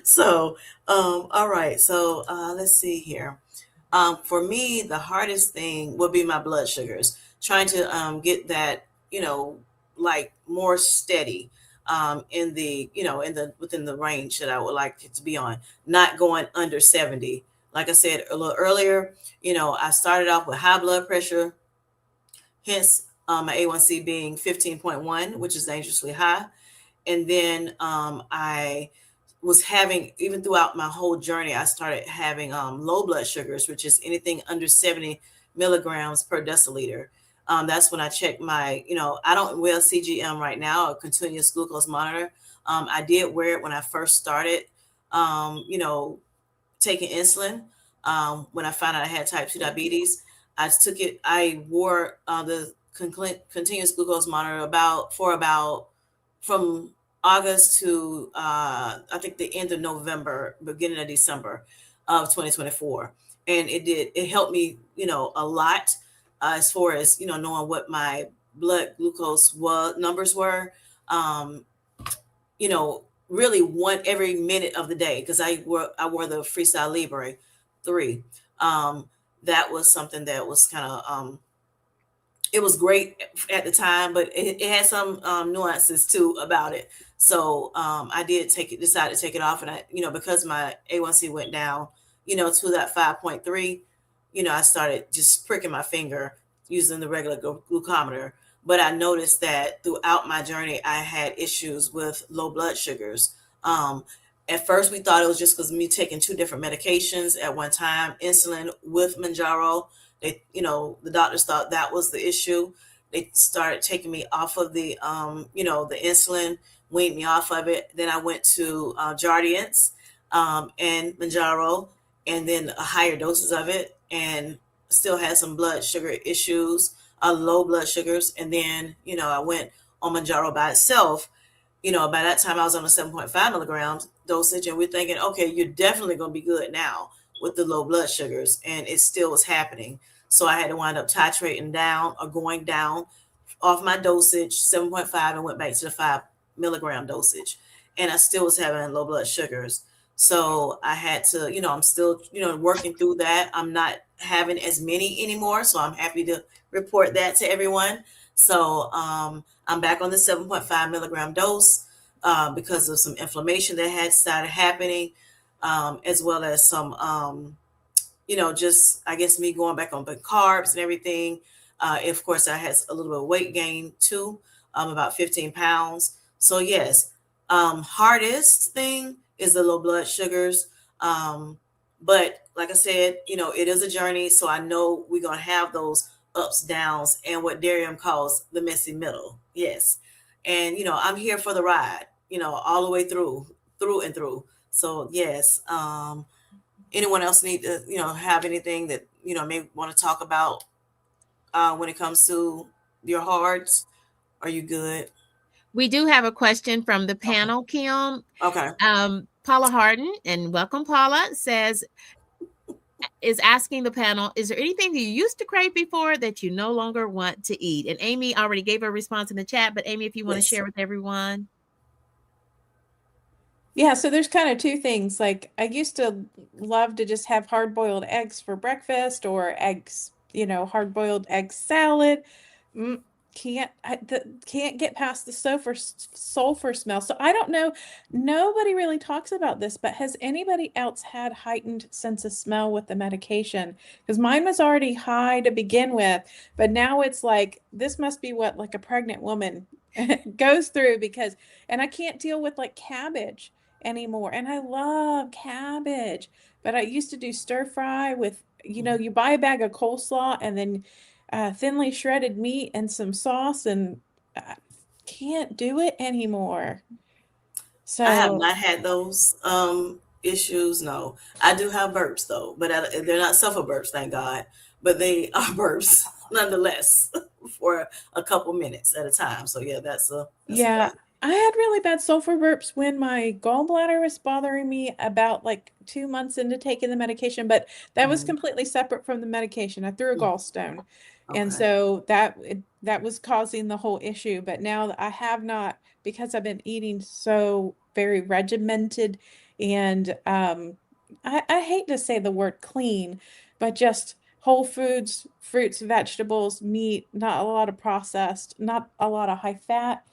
So, all right. So, let's see here. For me, the hardest thing would be my blood sugars, trying to get that, like more steady in the, in the within the range that I would like it to be on, not going under 70. Like I said a little earlier, I started off with high blood pressure, hence my A1C being 15.1, which is dangerously high. And then I was having, even throughout my whole journey, I started having low blood sugars, which is anything under 70 milligrams per deciliter. That's when I checked my, I don't wear CGM right now, a continuous glucose monitor. I did wear it when I first started, taking insulin. When I found out I had type 2 diabetes, I took it, I wore the continuous glucose monitor about from August to I think the end of November, beginning of December of 2024, and it helped me a lot as far as knowing what my blood glucose numbers were. Um, really one every minute of the day, because I wore the Freestyle Libre 3. That was something that was kind of it was great at the time, but it had some nuances too about it. So I did decide to take it off, and because my A1C went down, to that 5.3, I started just pricking my finger using the regular glucometer. But I noticed that throughout my journey, I had issues with low blood sugars. Um, at first, we thought it was just because me taking two different medications at one time, insulin with Mounjaro. The doctors thought that was the issue. They started taking me off of the insulin, weaned me off of it. Then I went to Jardiance and Mounjaro, and then higher doses of it, and still had some blood sugar issues, low blood sugars. And then, I went on Mounjaro by itself. By that time I was on a 7.5 milligrams dosage, and we're thinking, okay, you're definitely going to be good now with the low blood sugars. And it still was happening. So I had to wind up titrating down or going down off my dosage, 7.5, and went back to the 5 milligram dosage. And I still was having low blood sugars. So I had to, I'm still, working through that. I'm not having as many anymore. So I'm happy to report that to everyone. So I'm back on the 7.5 milligram dose because of some inflammation that had started happening, as well as some, just, I guess, me going back on the carbs and everything. Of course, I had a little bit of weight gain too, about 15 pounds. So yes, hardest thing is the low blood sugars. But like I said, it is a journey. So I know we're going to have those ups, downs, and what Darium calls the messy middle. Yes. And, I'm here for the ride, all the way through and through. So yes. Anyone else need to, have anything that, may want to talk about when it comes to your hearts? Are you good? We do have a question from the panel, Kim. Okay. Paula Harden, and welcome, Paula, is asking the panel, is there anything you used to crave before that you no longer want to eat? And Amy already gave her response in the chat, but Amy, if you want to share with everyone. Yeah, so there's kind of two things. Like, I used to love to just have hard-boiled eggs for breakfast, or eggs, hard-boiled egg salad. Can't get past the sulfur smell. So I don't know. Nobody really talks about this, but has anybody else had heightened sense of smell with the medication? Because mine was already high to begin with, but now it's like, this must be what like a pregnant woman goes through, and I can't deal with like cabbage anymore. And I love cabbage, but I used to do stir fry with, you buy a bag of coleslaw and then thinly shredded meat and some sauce, and I can't do it anymore. So I have not had those issues. No, I do have burps though, but they're not suffer burps, thank God. But they are burps nonetheless for a couple minutes at a time. So yeah, that's yeah. I had really bad sulfur burps when my gallbladder was bothering me about like 2 months into taking the medication, but that was completely separate from the medication. I threw a gallstone. And Okay. so that was causing the whole issue. But now that I have not, because I've been eating so very regimented, and I hate to say the word clean, but just whole foods, fruits, vegetables, meat, not a lot of processed, not a lot of high fat.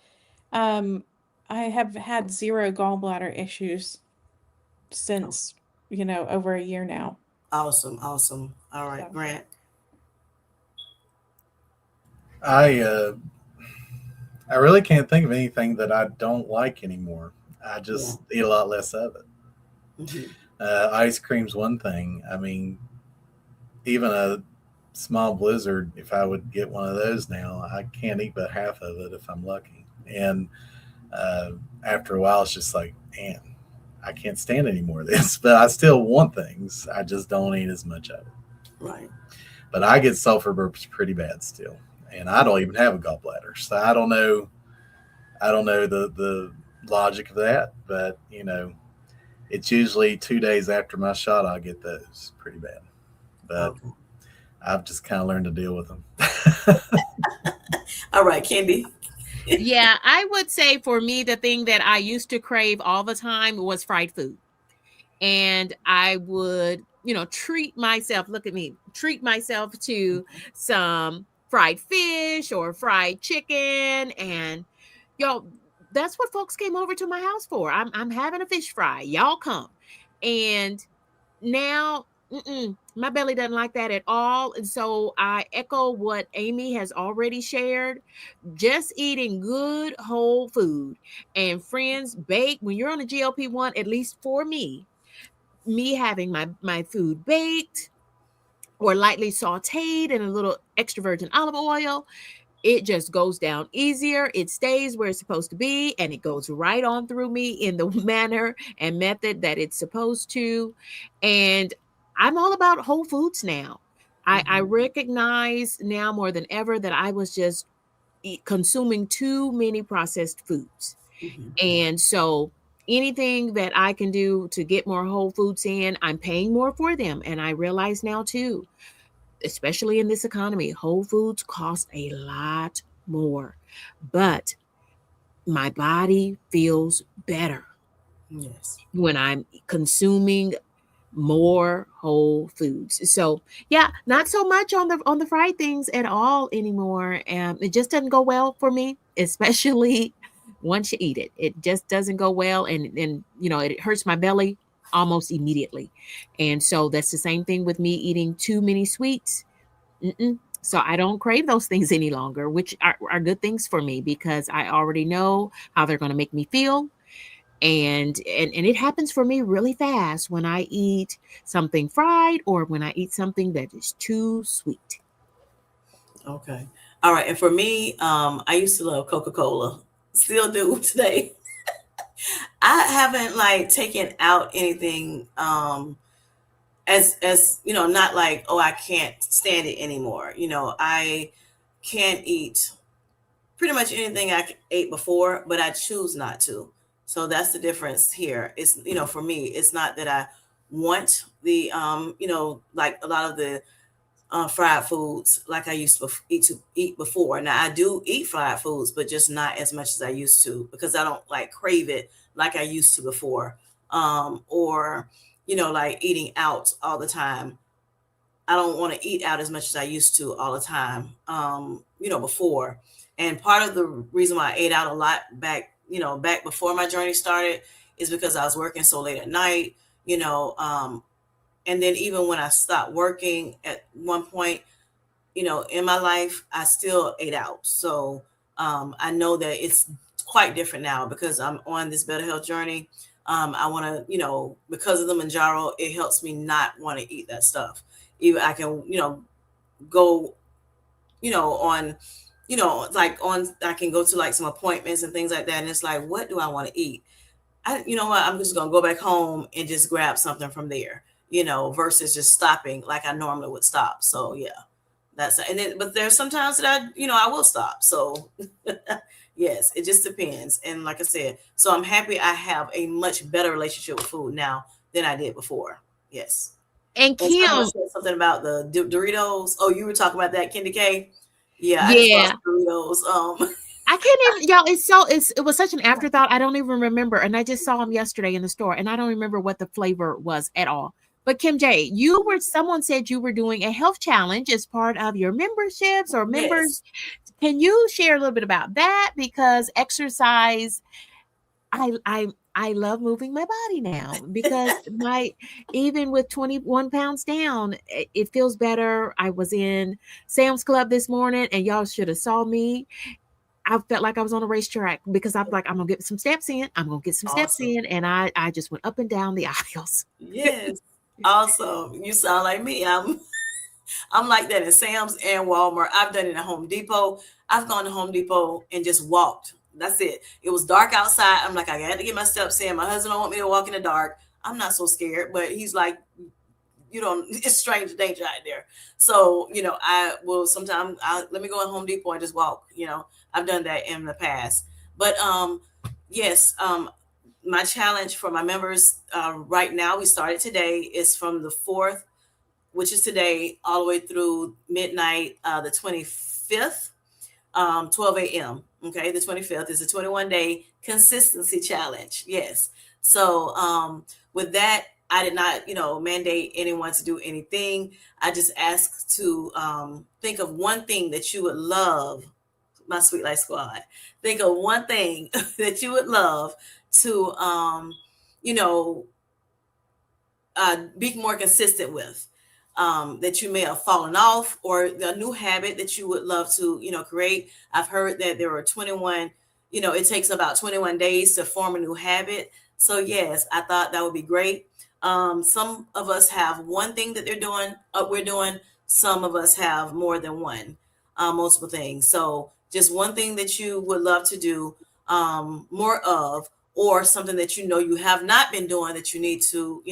Um, I have had zero gallbladder issues Oh, since, over a year now. awesome. Awesome. All right, So, Grant. I I really can't think of anything that I don't like anymore. I Yeah. just eat a lot less of it. Hmm. Ice cream's one thing. I mean, even a small blizzard, if I would get one of those now, I can't eat but half of it if I'm lucky. And uh, after a while, it's just like, man, I can't stand any more of this. But I still want things. I just don't eat as much of it. Right. But I get sulfur burps pretty bad still, and I don't even have a gallbladder, so I don't know. I don't know the logic of that, but it's usually 2 days after my shot I get those pretty bad. But Okay. I've just kind of learned to deal with them. All right, Candy. Yeah, I would say for me, the thing that I used to crave all the time was fried food. And I would, treat myself, look at me, treat myself to some fried fish or fried chicken. And, yo, that's what folks came over to my house for. I'm having a fish fry. Y'all come. And now, my belly doesn't like that at all. And so I echo what Amy has already shared. Just eating good whole food. And friends, bake when you're on a GLP-1, at least for me having my food baked or lightly sauteed in a little extra virgin olive oil, it just goes down easier. It stays where it's supposed to be, and it goes right on through me in the manner and method that it's supposed to. And I'm all about whole foods now. I Hmm. recognize now more than ever that I was just consuming too many processed foods. Hmm. And so anything that I can do to get more whole foods in, I'm paying more for them. And I realize now too, especially in this economy, whole foods cost a lot more. But my body feels better Yes. when I'm consuming more whole foods. So yeah, not so much on the fried things at all anymore. It just doesn't go well for me, especially once you eat it. It just doesn't go well, and it hurts my belly almost immediately. And so that's the same thing with me eating too many sweets. So I don't crave those things any longer, which are good things for me because I already know how they're going to make me feel. And it happens for me really fast when I eat something fried or when I eat something that is too sweet. Okay. All right. And for me, I used to love Coca-Cola. Still do today. I haven't like taken out anything as not like, oh, I can't stand it anymore. I can't eat pretty much anything I ate before, but I choose not to. So that's the difference here. It's for me, it's not that I want the like a lot of the fried foods like I used to eat before. Now I do eat fried foods, but just not as much as I used to because I don't like crave it like I used to before. Or like eating out all the time. I don't want to eat out as much as I used to all the time, before. And part of the reason why I ate out a lot back before my journey started is because I was working so late at night, you know. And then even when I stopped working at one point, in my life, I still ate out. So I know that it's quite different now because I'm on this better health journey. I want to, because of the Mounjaro, it helps me not want to eat that stuff. Even I can, go, on, like I can go to like some appointments and things like that. And it's like, what do I want to eat? You know what? I'm just going to go back home and just grab something from there, versus just stopping like I normally would stop. So yeah. And then, but there's sometimes that I will stop. So yes, it just depends. And like I said, so I'm happy I have a much better relationship with food now than I did before. Yes. And And someone Kim, said something about the Doritos. Oh, you were talking about that, Candy K. Yeah, I just bought yeah, some Doritos. I can't even, y'all. It was such an afterthought. I don't even remember. And I just saw them yesterday in the store, and I don't remember what the flavor was at all. But Kim J, someone said you were doing a health challenge as part of your memberships or members. Yes. Can you share a little bit about that? Because exercise, I love moving my body now because my even with 21 pounds down, it feels better. I was in Sam's Club this morning, and y'all should have saw me. I felt like I was on a racetrack because I'm like, I'm gonna get some steps in. I'm gonna get some steps Awesome. in, and I just went up and down the aisles. Yes. Awesome. You sound like me. I'm like that in Sam's and Walmart. I've done it at Home Depot. I've gone to Home Depot and just walked. That's it. It was dark outside. I'm like, I got to get my steps in. My husband don't want me to walk in the dark. I'm not so scared, but he's like, you don't, it's strange danger out there. So, I will sometimes let me go to Home Depot and just walk. I've done that in the past. But yes, my challenge for my members right now, we started today, is from the 4th, which is today, all the way through midnight, the 25th, 12 a.m. Okay, the 25th is a 21-day consistency challenge. Yes. So with that, I did not, mandate anyone to do anything. I just asked to think of one thing that you would love, my Sweet Life Squad. Think of one thing that you would love to, be more consistent with. That you may have fallen off, or a new habit that you would love to, create. I've heard that there are 21, it takes about 21 days to form a new habit. So yes, I thought that would be great. Some of us have one thing that we're doing. Some of us have more than one, multiple things. So just one thing that you would love to do more of, or something that you have not been doing that you need to,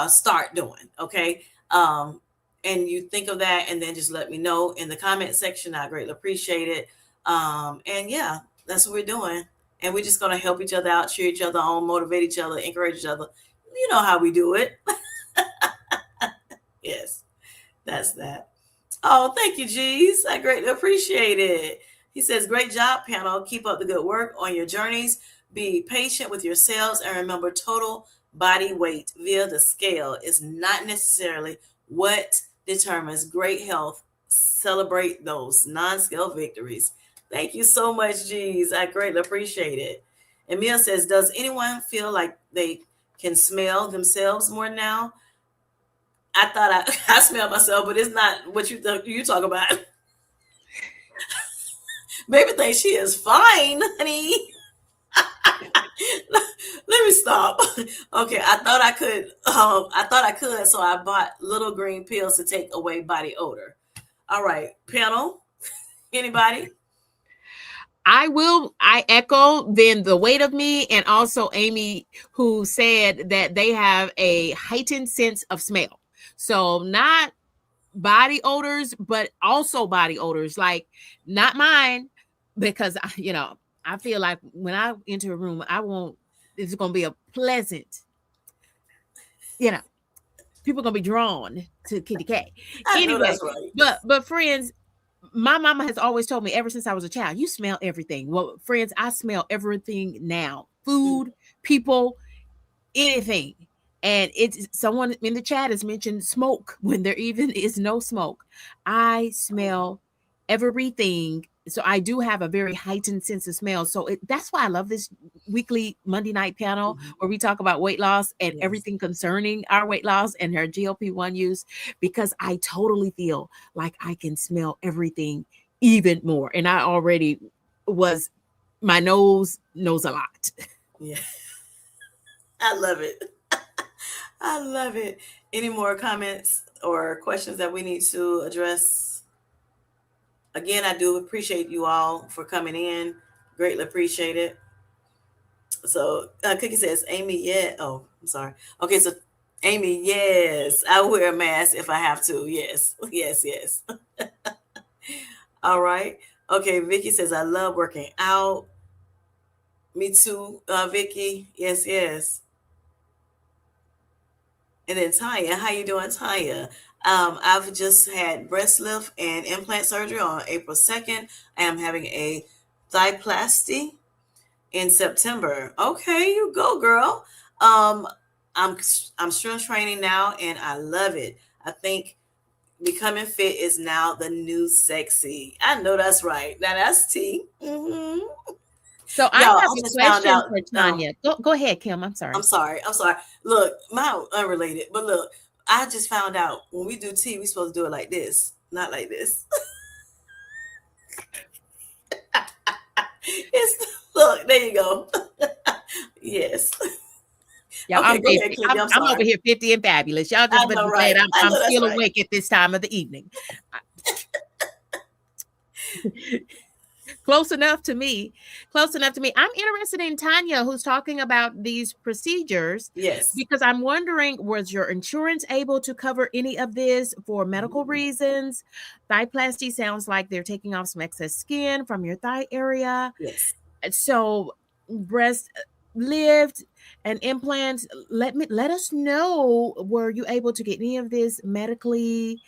start doing. Okay. And you think of that, and then just let me know in the comment section. I greatly appreciate it. And yeah, that's what we're doing. And we're just going to help each other out, cheer each other on, motivate each other, encourage each other. You know how we do it. Yes, that's that. Oh, thank you, G's. I greatly appreciate it. He says, great job, panel. Keep up the good work on your journeys. Be patient with yourselves, and remember, total body weight via the scale is not necessarily what determines great health. Celebrate those non-scale victories. Thank you so much, G's. I greatly appreciate it. Emil says, does anyone feel like they can smell themselves more now? I thought I smell myself, but it's not what you talk about. Baby thinks she is fine, honey. Let me stop. Okay, I thought I could. So I bought little green pills to take away body odor. All right, panel. Anybody? I echo then the weight of me, and also Amy, who said that they have a heightened sense of smell. So not body odors, but also body odors, like not mine, because I feel like when I enter a room, it's going to be a pleasant, people going to be drawn to Kitty K. I know Anyway, that's right. but friends, my mama has always told me ever since I was a child, you smell everything. Well, friends, I smell everything now. Food, people, anything. And it's someone in the chat has mentioned smoke when there even is no smoke. I smell everything. So I do have a very heightened sense of smell. So that's why I love this weekly Monday night panel where we talk about weight loss and everything concerning our weight loss and our GLP-1 use, because I totally feel like I can smell everything even more. And I already my nose knows a lot. Yeah. I love it. I love it. Any more comments or questions that we need to address? Again, I do appreciate you all for coming in. Greatly appreciate it. So Cookie says, Amy, yeah. Oh, I'm sorry. Okay, so Amy, yes, I wear a mask if I have to. Yes, yes. All right. Okay, Vicky says, I love working out. Me too, Vicky. Yes. And then Tanya, how you doing, Tanya? I've just had breast lift and implant surgery on April 2nd. I am having a thigh in September. Okay, you go, girl. Um, I'm strength training now, and I love it. I think becoming fit is now the new sexy. I know that's right. Now that's T. So I Y'all, have I a just found question out. for Tanya. Go ahead, Kim. I'm sorry. I'm sorry. I'm sorry. Look, my unrelated, but look, I just found out when we do tea, we supposed to do it like this, not like this. It's look, there you go. Yes. Yeah, Okay, go ahead, Cindy. I'm I'm over sorry. here 50 and fabulous. Y'all I just better know, be glad right? I I'm know that's still right. awake at this time of the evening. Close enough to me. I'm interested in Tanya, who's talking about these procedures, Yes. because I'm wondering, was your insurance able to cover any of this for medical reasons? Thighplasty sounds like they're taking off some excess skin from your thigh area. Yes. So breast lift and implants, let us know, were you able to get any of this medically?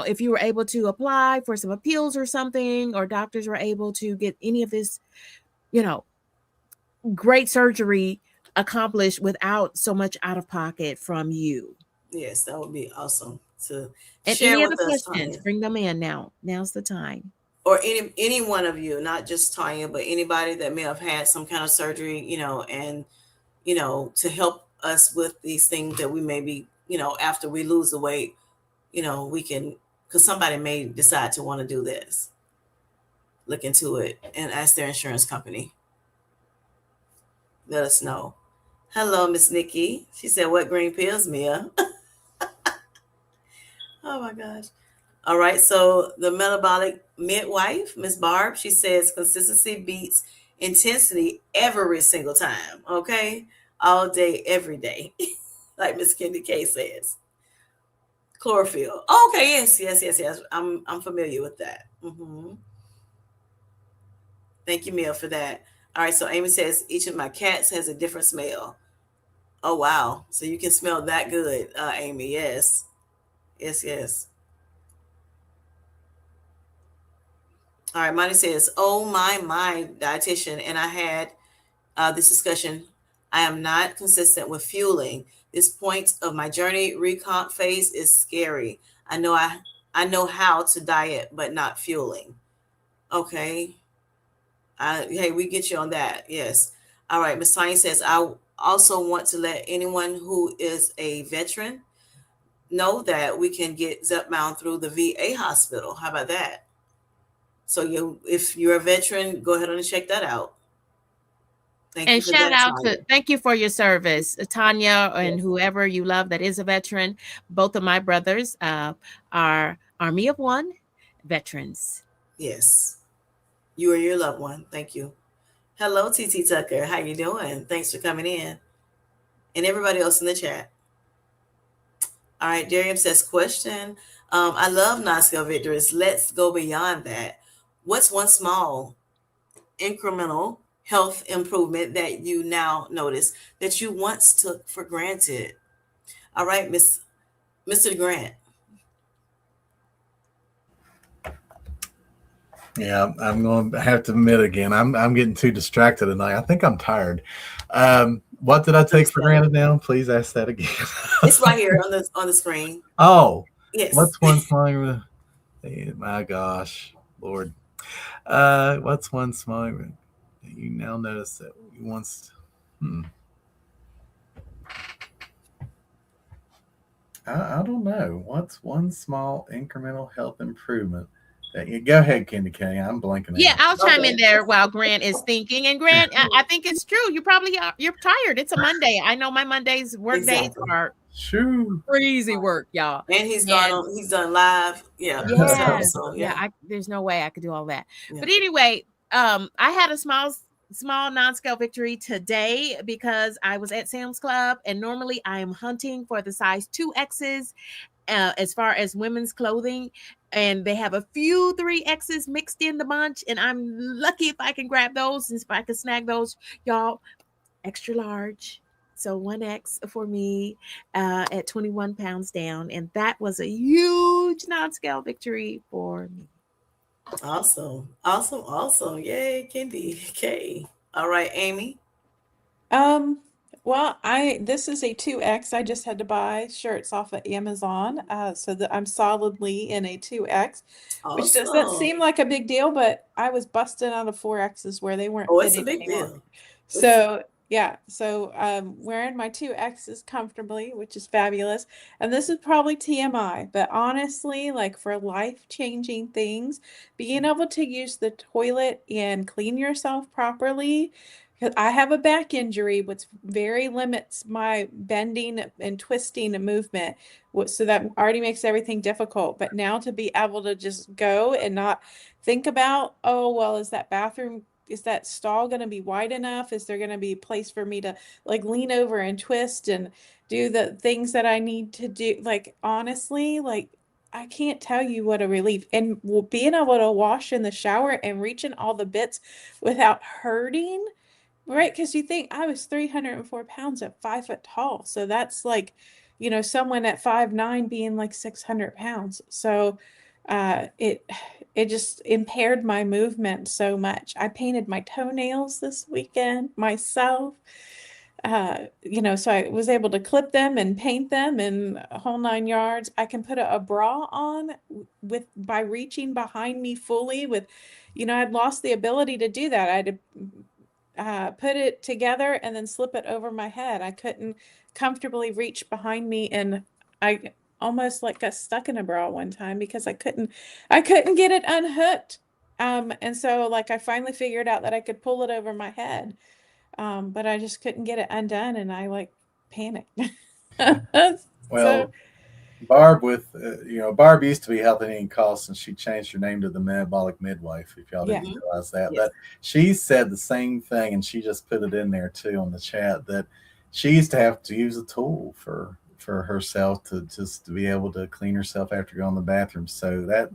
If you were able to apply for some appeals or something, or doctors were able to get any of this, you know, great surgery accomplished without so much out of pocket from you. Yes, that would be awesome to And share any other with us, questions, Tanya. bring them in now. Now's the time. Or any one of you, not just Tanya, but anybody that may have had some kind of surgery, and to help us with these things that we may be, after we lose the weight, we can, because somebody may decide to want to do this, look into it and ask their insurance company. Let us know. Hello, Miss Nikki. She said, "What green pills, Mia?" Oh my gosh. All right. So the metabolic midwife, Miss Barb, she says consistency beats intensity every single time. Okay. All day, every day. Like Miss Kendi K says. Chlorophyll. Oh, okay. Yes, yes, yes, yes. I'm familiar with that. Thank you, Mia, for that. All right. So Amy says each of my cats has a different smell. Oh wow. So you can smell that good, Amy. Yes. Yes, yes. All right, Monty says, "Oh my dietitian, and I had this discussion. I am not consistent with fueling. This point of my journey recomp phase is scary. I know how to diet, but not fueling. Okay, hey, we get you on that. Yes. All right, Miss Tiny says, I also want to let anyone who is a veteran know that we can get Zepbound through the VA hospital. How about that? So if you're a veteran, go ahead and check that out. Thank you And for shout that, out Tanya. to, thank you for your service, Tanya, and Yes. whoever you love that is a veteran. Both of my brothers are Army of One veterans. Yes. You or your loved one. Thank you. Hello, TT Tucker. How you doing? Thanks for coming in. And everybody else in the chat. All right, Darium says, question. I love non-scale victories. Let's go beyond that. What's one small incremental health improvement that you now notice that you once took for granted? All right, Mr. Grant. Yeah, I'm going to have to admit again, I'm getting too distracted tonight. I think I'm tired. What did I take for granted now? Please ask that again. It's right here on the screen. Oh, Yes. what's one small? My gosh, Lord. What's one small? You now notice that you once. I don't know. What's one small incremental health improvement? Go ahead, Candy K. I'm blanking Yeah, out. I'll chime Okay. in there while Grant is thinking. And Grant, I think it's true. You probably you're tired. It's a Monday. I know my Mondays work days Exactly. are Shoo. crazy work, y'all. And he's And he's done live, stuff. yes, So yeah, there's no way I could do all that. Yeah. But anyway, I had a small non-scale victory today because I was at Sam's Club, and normally I am hunting for the size 2X's as far as women's clothing, and they have a few 3X's mixed in the bunch, and I'm lucky if I can grab those, and if I can snag those, y'all. Extra large So 1X for me at 21 pounds down. And that was a huge non-scale victory for me. Awesome. Awesome. Awesome. Yay, Kendi. Okay. All right, Amy. Um, well, this is a 2X. I just had to buy shirts off of Amazon, so that I'm solidly in a 2X, which doesn't Awesome. seem like a big deal, but I was busting out of 4X's where they weren't Oh, it's a fitting big anymore. deal. It's So yeah, so wearing my 2X's comfortably, which is fabulous. And this is probably TMI, but honestly, like for life-changing things, being able to use the toilet and clean yourself properly. 'Cause I have a back injury, which very limits my bending and twisting and movement. So that already makes everything difficult. But now to be able to just go and not think about, oh, well, is that stall going to be wide enough? Is there going to be a place for me to like lean over and twist and do the things that I need to do? Like, honestly, like, I can't tell you what a relief. And being able to wash in the shower and reach in all the bits without hurting. Right, because you think I was 304 pounds at 5 foot tall. So that's like, someone at 5'9" being like 600 pounds. So it just impaired my movement so much. I painted my toenails this weekend myself. So I was able to clip them and paint them in a whole 9 yards. I can put a bra on by reaching behind me fully with, I'd lost the ability to do that. I had to put it together and then slip it over my head. I couldn't comfortably reach behind me, and I almost like got stuck in a bra one time because I couldn't get it unhooked. And so like I finally figured out that I could pull it over my head. But I just couldn't get it undone, and I like panicked. So Well, Barb Barb used to be Health and Eating Costs, and she changed her name to the Metabolic Midwife. If y'all yeah. didn't realize that, yes. but she said the same thing, and she just put it in there too on the chat that she used to have to use a tool for herself to be able to clean herself after going to the bathroom. So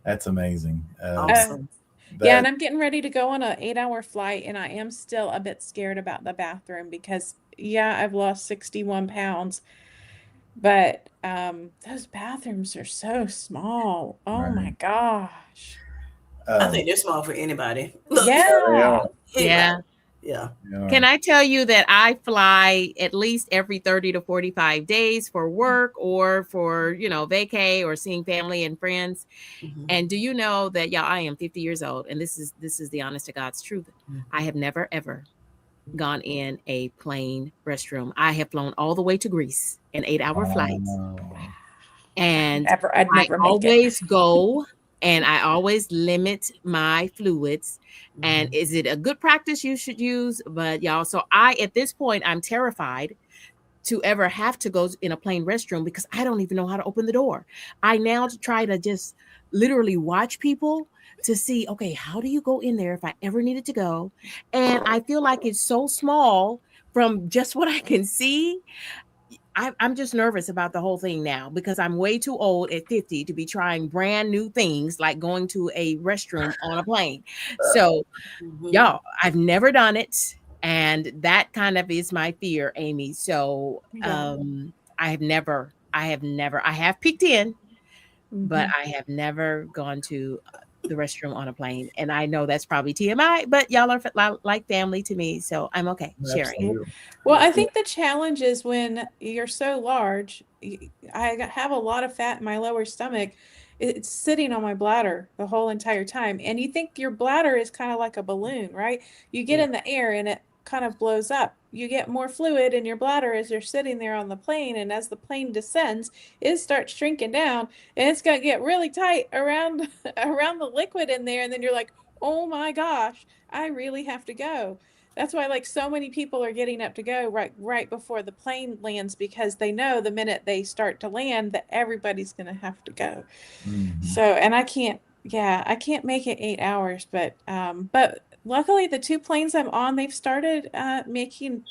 that's amazing. Awesome. Yeah, That and I'm getting ready to go on an 8-hour flight, and I am still a bit scared about the bathroom because, yeah, I've lost 61 pounds, but those bathrooms are so small. Oh my right. gosh. I Um, think they're small for anybody. Look, yeah, they Yeah. are. Yeah. anybody. Yeah. They are. Can I tell you that I fly at least every 30 to 45 days for work or for, vacay or seeing family and friends? Mhm. And do you know that, y'all, I am 50 years old, and this is the honest to God's truth. I have never ever gone in a plane restroom. I have flown all the way to Greece in 8-hour flights, Oh, and I'd I never make it. always go and I always limit my fluids. And is it a good practice you should use? But y'all, so at this point, I'm terrified to ever have to go in a plane restroom because I don't even know how to open the door. I now try to just literally watch people to see, okay, how do you go in there if I ever needed to go? And I feel like it's so small from just what I can see. I'm just nervous about the whole thing now because I'm way too old at 50 to be trying brand new things like going to a restroom on a plane. So, Mhm. y'all, I've never done it. And that kind of is my fear, Amy. So, Yeah. I have peeked in, but Mhm. I have never gone to the restroom on a plane. And I know that's probably TMI, but y'all are like family to me. So I'm okay sharing it. Yeah. absolutely. Well, I Yeah. think the challenge is when you're so large, have a lot of fat in my lower stomach. It's sitting on my bladder the whole entire time. And you think your bladder is kind of like a balloon, right? You get Yeah. in the air and it kind of blows up. You get more fluid in your bladder as you're sitting there on the plane. And as the plane descends, it starts shrinking down and it's going to get really tight around around the liquid in there. And then you're like, oh my gosh, I really have to go. That's why like so many people are getting up to go right before the plane lands because they know the minute they start to land that everybody's going to have to go. Mhm. So, and I can't make it 8 hours, but luckily the two planes I'm on, they've started making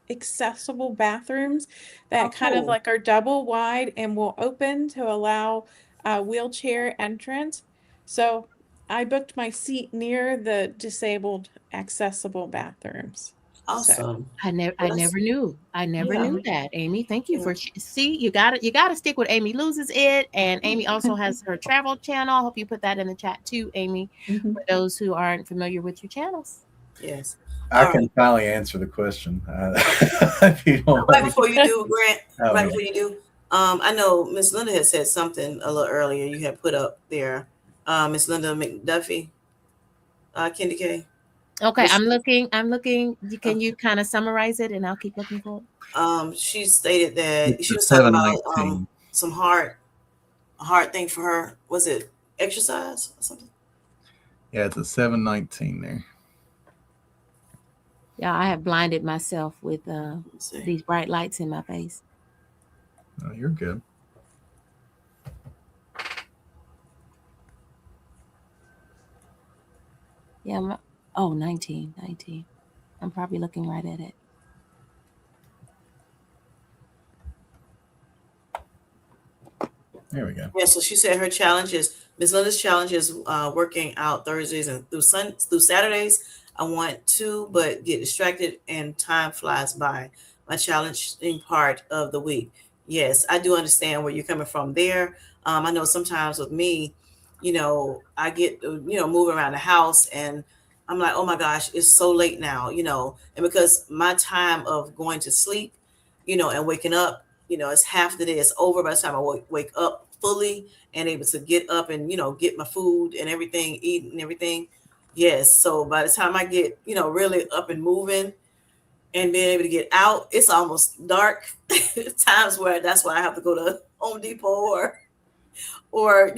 accessible bathrooms Oh, that kind of cool. like are double wide and will open to allow wheelchair entrance. So I booked my seat near the disabled accessible bathrooms. Awesome. I never knew. I never Yeah. knew that, Amy. Thank you Yeah. for see. You got to stick with Amy Loses It, and Amy also has her travel channel. I hope you put that in the chat too, Amy, for those who aren't familiar with your channels. Yes. I All can right. finally answer the question. If you don't Right want me before you do, Grant. Oh, Right yeah. before you do, I know Miss Linda had said something a little earlier. You had put up there, Miss Linda McDuffie, Candy K. Okay, Was I'm she- looking. Can okay. you kind of summarize it, and I'll keep looking for it. She stated that It's she the was talking about 719. some hard thing for her. Was it exercise or something? Yeah, it's a 719 there. Yeah, I have blinded myself with Let me see. these bright lights in my face. Oh, you're good. Yeah, 19. I'm probably looking right at it. There we go. Yeah, so she said her challenge is Miss Linda's challenge is working out Thursdays and through Saturdays. I want to, but get distracted and time flies by. My challenging part of the week. Yes, I do understand where you're coming from there. I know sometimes with me, I get moving around the house and I'm like, oh my gosh, it's so late now, and because my time of going to sleep, and waking up, it's half the day. It's over by the time I wake up fully and able to get up and, get my food and everything, eat and everything. Yes. So by the time I get, really up and moving and being able to get out, it's almost dark. Times where that's why I have to go to Home Depot or,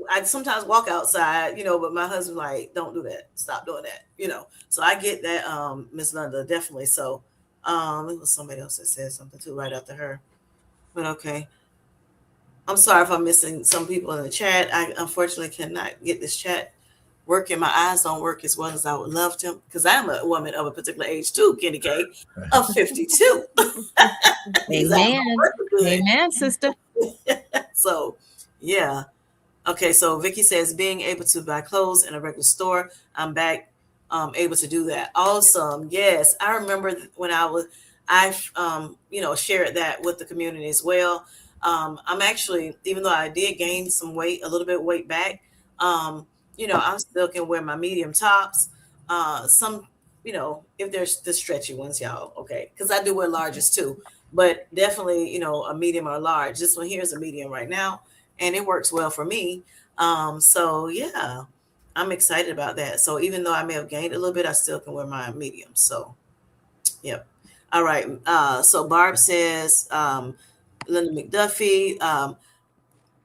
I sometimes walk outside, but my husband like, don't do that. Stop doing that, So I get that, Miss Linda, definitely. So it was somebody else that said something too right after her. But okay. I'm sorry if I'm missing some people in the chat. I unfortunately cannot get this chat working. My eyes don't work as well as I would love to, because I'm a woman of a particular age too, Kenny K, of 52. Amen. Amen, sister. So, yeah. Okay, so Vicky says being able to buy clothes in a regular store. I'm back able to do that. Awesome. Yes. I remember when I've shared that with the community as well. I'm actually, even though I did gain some weight, a little bit of weight back, I still can wear my medium tops. Some, if there's the stretchy ones, y'all, okay, because I do wear larges too, but definitely, a medium or a large. This one here is a medium right now, and it works well for me. So yeah, I'm excited about that. So even though I may have gained a little bit, I still can wear my medium. So, yep. All right. So Barb says, Linda McDuffie,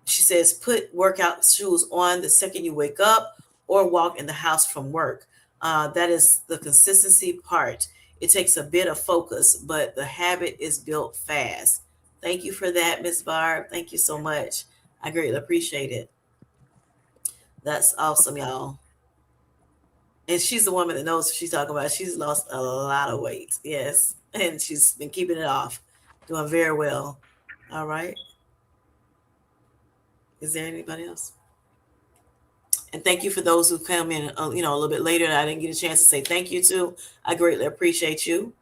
she says, put workout shoes on the second you wake up or walk in the house from work. That is the consistency part. It takes a bit of focus, but the habit is built fast. Thank you for that, Miss Barb. Thank you so much. I greatly appreciate it. That's awesome, y'all. And she's the woman that knows what she's talking about. She's lost a lot of weight. Yes. And she's been keeping it off, doing very well. All right. Is there anybody else? And thank you for those who come in, a little bit later. I didn't get a chance to say thank you to. I greatly appreciate you.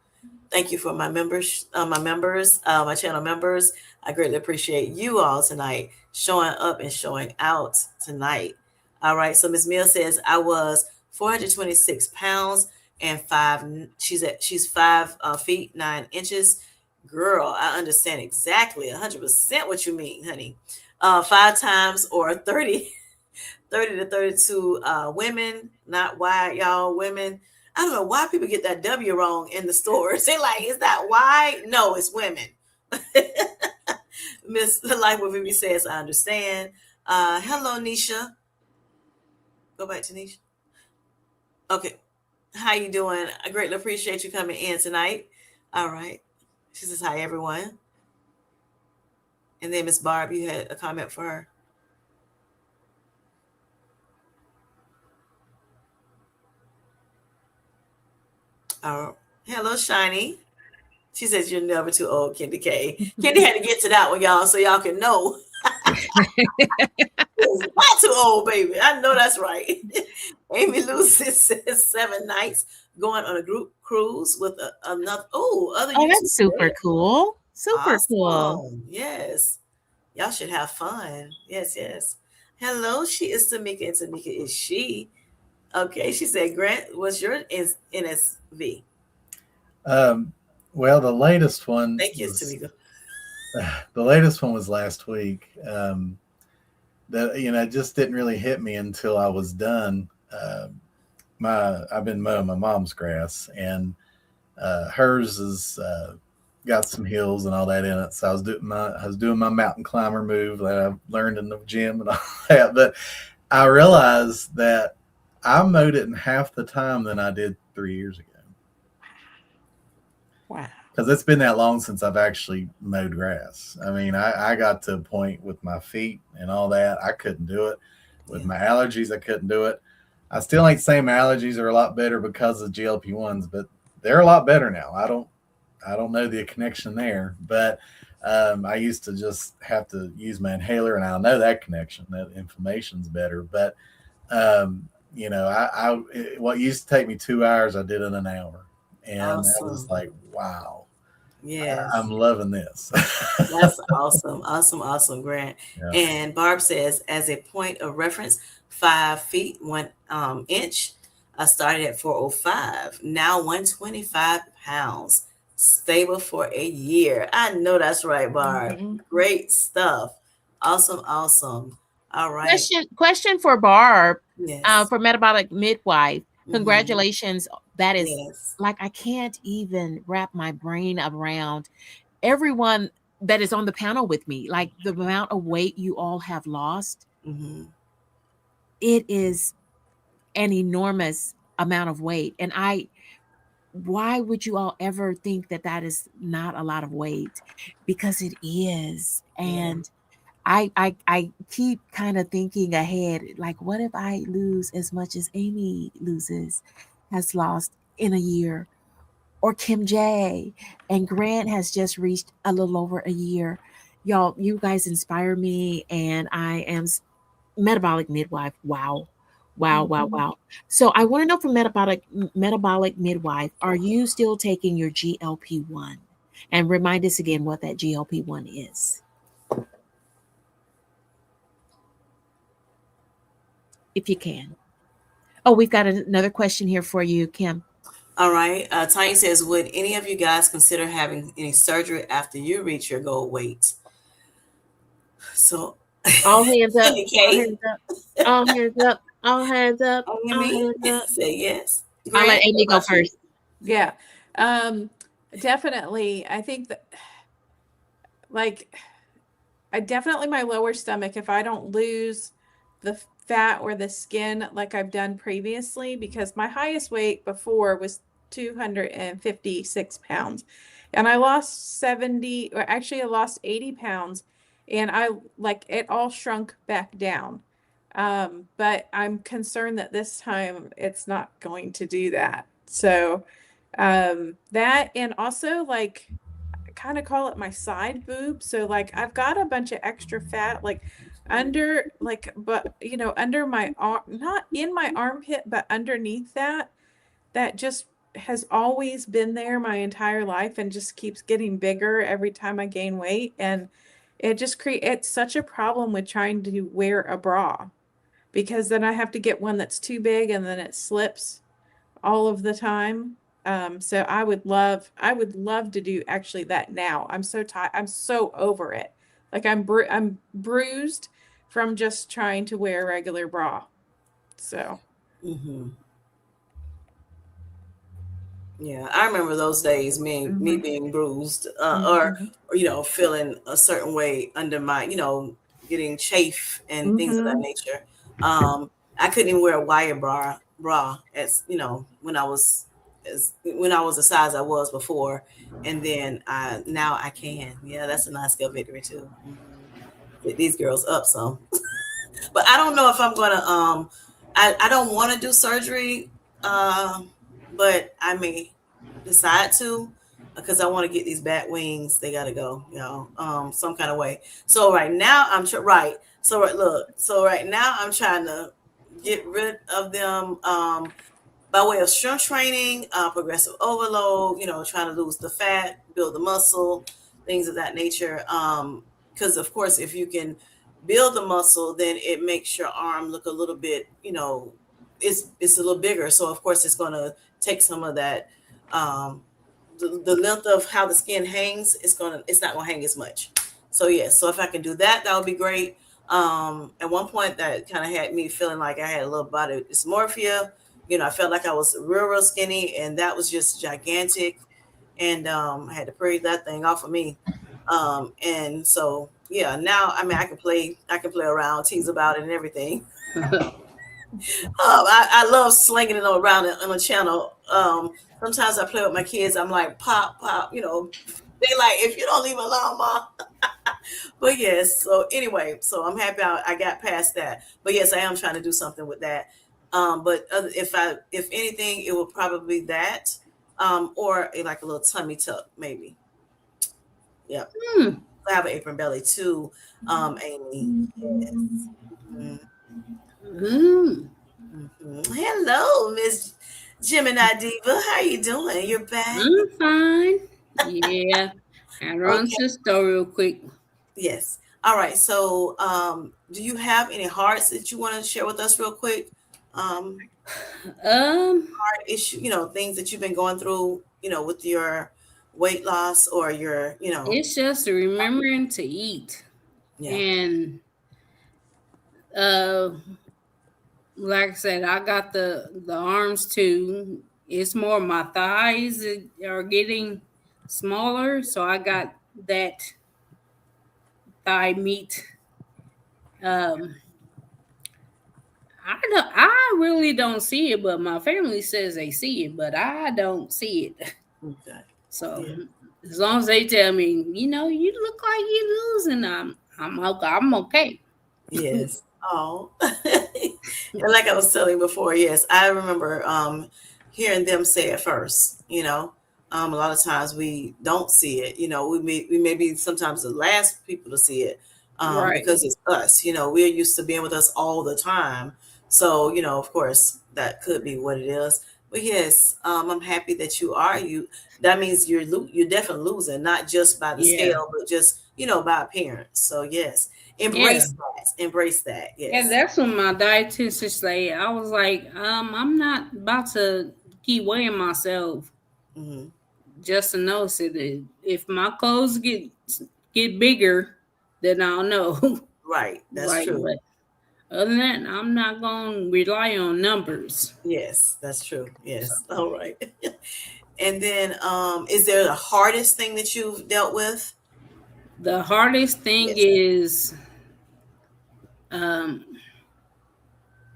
Thank you for my members, my channel members. I greatly appreciate you all tonight showing up and showing out tonight. All right. So Ms. Mill says I was 426 pounds and she's 5 feet 9 inches. Girl, I understand exactly 100% what you mean, honey. 5 times or 30 to 32 women, not wide, y'all, women. I don't know why people get that W wrong in the stores. They're like, is that why? No, it's women. Miss Life with me says, I understand. Hello, Nisha. Go back to Nisha. Okay. How you doing? I greatly appreciate you coming in tonight. All right. She says, hi, everyone. And then Miss Barb, you had a comment for her. Hello, Shiny. She says you're never too old, Kendi K. Kendi had to get to that one, y'all, so y'all can know. Not too old, baby. I know that's right. Amy Lucy says 7 nights going on a group cruise with another other Oh, YouTube. that's super cool. Super cool. Awesome. Yes. Y'all should have fun. Yes, yes. Hello, she is Tamika, and Tamika is she. Okay, she said, Grant, what's your NSV? Well, the latest one Thank you, was Tamika. the latest one was last week. That it just didn't really hit me until I was done. I've been mowing my mom's grass, and hers is got some hills and all that in it. So I was doing my mountain climber move that I've learned in the gym and all that. But I realized that I mowed it in half the time than I did 3 years ago. Wow. Because it's been that long since I've actually mowed grass. I mean, I got to a point with my feet and all that, I couldn't do it. With my allergies, I couldn't do it. I still ain't saying my allergies are a lot better because of GLP-1s, but they're a lot better now. I don't know the connection there, but I used to just have to use my inhaler, and I know that connection, that inflammation's better. But what used to take me 2 hours, I did in an hour, and I was like, wow. Yes. I'm loving this. That's awesome. Awesome, Grant. Yeah. And Barb says, as a point of reference, 5 feet, 1 inch. I started at 405, now 125 pounds, stable for a year. I know that's right, Barb. Mm-hmm. Great stuff. Awesome. All right. Question for Barb, Yes. for Metabolic Midwife. Congratulations. That is Yes. like, I can't even wrap my brain around everyone that is on the panel with me. Like, the amount of weight you all have lost. It is an enormous amount of weight. And why would you all ever think that that is not a lot of weight? Because it is. And I keep kind of thinking ahead, like, what if I lose as much as Amy has lost in a year, or Kim J, and Grant has just reached a little over a year. Y'all, you guys inspire me, and I am Metabolic Midwife. Wow. So I want to know from Metabolic Midwife, are you still taking your GLP-1? And remind us again what that GLP-1 is. If you can. Oh, we've got another question here for you, Kim. All right. Tanya says, would any of you guys consider having any surgery after you reach your goal weight? So all hands up. All hands up. Say yes. I'll let Amy go first. Yeah. Definitely. I think that, like, my lower stomach, if I don't lose the fat or the skin like I've done previously, because my highest weight before was 256 pounds, and I lost 80 pounds, and it all shrunk back down. But I'm concerned that this time it's not going to do that. So that, and also, like, I kind of call it my side boob. So, like, I've got a bunch of extra fat, like, under, like, but under my arm, not in my armpit, but underneath that just has always been there my entire life, and just keeps getting bigger every time I gain weight. And it just creates such a problem with trying to wear a bra, because then I have to get one that's too big, and then it slips all of the time. So I would love to do actually that now. I'm so tired. I'm so over it. Like, I'm bruised from just trying to wear a regular bra. So. Yeah, I remember those days, me being bruised, or feeling a certain way under my, getting chafe and things of that nature. I couldn't even wear a wire bra as when I was the size I was before, and then now I can. Yeah, that's a nice scale victory too. Get these girls up some, but I don't know if I'm gonna. I don't want to do surgery. But I may decide to, because I want to get these bat wings. They gotta go, some kind of way. So right now I'm right now I'm trying to get rid of them by way of strength training, progressive overload, trying to lose the fat, build the muscle, things of that nature. Because of course, if you can build the muscle, then it makes your arm look a little bit, it's a little bigger. So of course, it's going to take some of that. The length of how the skin hangs, it's not gonna hang as much. So yes, so if I can do that, that would be great. At one point, that kind of had me feeling like I had a little body dysmorphia. I felt like I was real skinny, and that was just gigantic. And I had to pray that thing off of me. And so yeah, now I mean I can play around, tease about it, and everything. I love slinging it around on the channel. Sometimes I play with my kids. I'm like, pop, pop. They like, if you don't leave me alone, mom. But yes. So anyway, so I'm happy I got past that. But yes, I am trying to do something with that. But if anything, it will probably be that, or like a little tummy tuck, maybe. Yep. I have an apron belly too, Amy. Yes. Hello, Miss Gemini Diva. How you doing? You're back. I'm fine. Yeah. I run to the store real quick. Yes. All right. So, do you have any hearts that you want to share with us real quick? Heart issue, things that you've been going through, with your weight loss or your, It's just remembering to eat. Yeah. And like I said, I got the arms too. It's more my thighs that are getting smaller, so I got that thigh meat. I really don't see it, but my family says they see it, but I don't see it. Okay. So as long as they tell me, you look like you're losing, I'm okay. Yes. Oh. And like I was telling you before, yes, I remember hearing them say it first. A lot of times we don't see it. We may be sometimes the last people to see it, Right. because it's us. We're used to being with us all the time. So, of course, that could be what it is. But yes, I'm happy that you are. That means you're definitely losing, not just by the scale, but just by appearance. So yes, embrace that. Yes. Yeah, that's what my dietitian said. I was like, I'm not about to keep weighing myself just to notice it. If my clothes get bigger, then I'll know. Right. That's true. But other than that, I'm not going to rely on numbers. Yes, that's true. Yes. All right. And then, is there the hardest thing that you've dealt with? The hardest thing is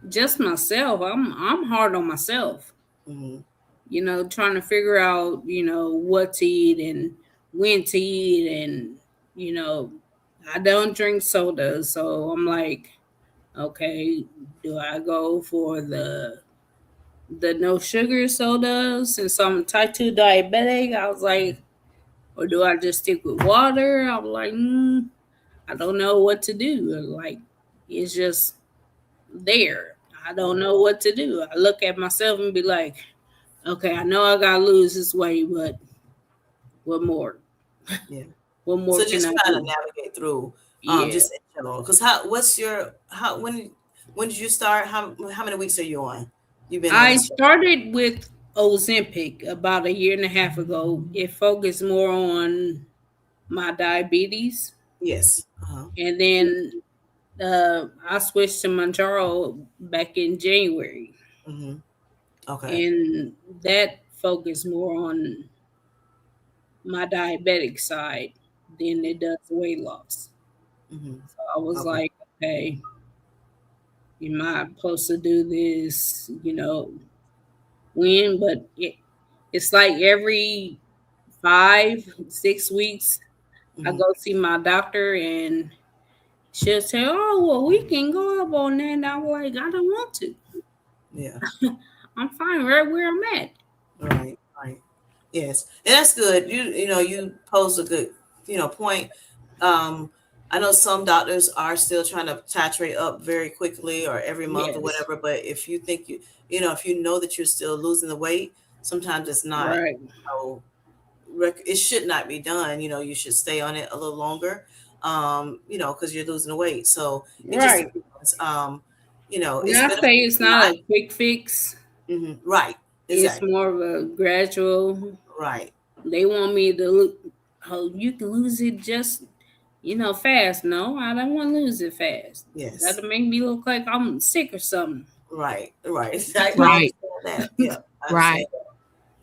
just myself. I'm hard on myself. Trying to figure out, what to eat and when to eat, and I don't drink soda, so I'm like, okay, do I go for the no sugar soda since I'm type 2 diabetic? I was like, or do I just stick with water? I was like, I don't know what to do. Like, it's just there. I don't know what to do. I look at myself and be like, okay, I know I gotta lose this weight, but what more? Yeah. What more so just can I trying do? to navigate through, just in general. Because when did you start? How many weeks are you on? You've been on I this show? started with Ozempic about 1.5 years ago. It focused more on my diabetes. Yes. And then I switched to Mounjaro back in January. Okay. And that focused more on my diabetic side than it does weight loss. So I was like, okay, am I supposed to do this, when? But it's like every 5-6 weeks, I go see my doctor and she'll say, oh, well, we can go up on that. And I'm like, I don't want to. Yeah. I'm fine right where I'm at. Right. Yes. And that's good. You posed a good, point. I know some doctors are still trying to titrate up very quickly or every month or Yes. whatever. But if you think if you know that you're still losing the weight, sometimes it's not. Right. know, it should not be done. You should stay on it a little longer. Because you're losing the weight. So it just Right. depends. And It's I beneficial say it's or not. not a quick fix. Right. It's Exactly. more of a gradual. Right. They want me to look. Oh, you can lose it just fast. No, I don't want to lose it fast. Yes. That'll make me look like I'm sick or something. Right. Right. I Right. understand that. Yeah. I Right. understand that.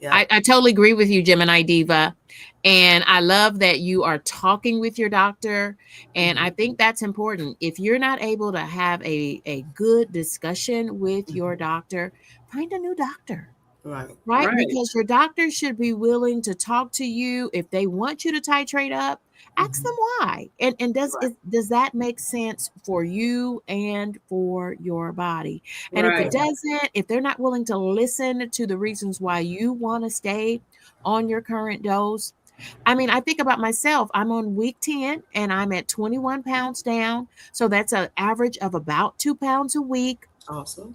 Yeah. I totally agree with you, Gemini Diva. And I love that you are talking with your doctor. And I think that's important. If you're not able to have a good discussion with your doctor, find a new doctor. Right. Right? Right. Because your doctor should be willing to talk to you. If they want you to titrate up, ask them why. And Right. does that make sense for you and for your body? And if it Right. doesn't, if they're not willing to listen to the reasons why you want to stay on your current dose, I mean, I think about myself. I'm on week 10 and I'm at 21 pounds down. So that's an average of about 2 pounds a week. Awesome.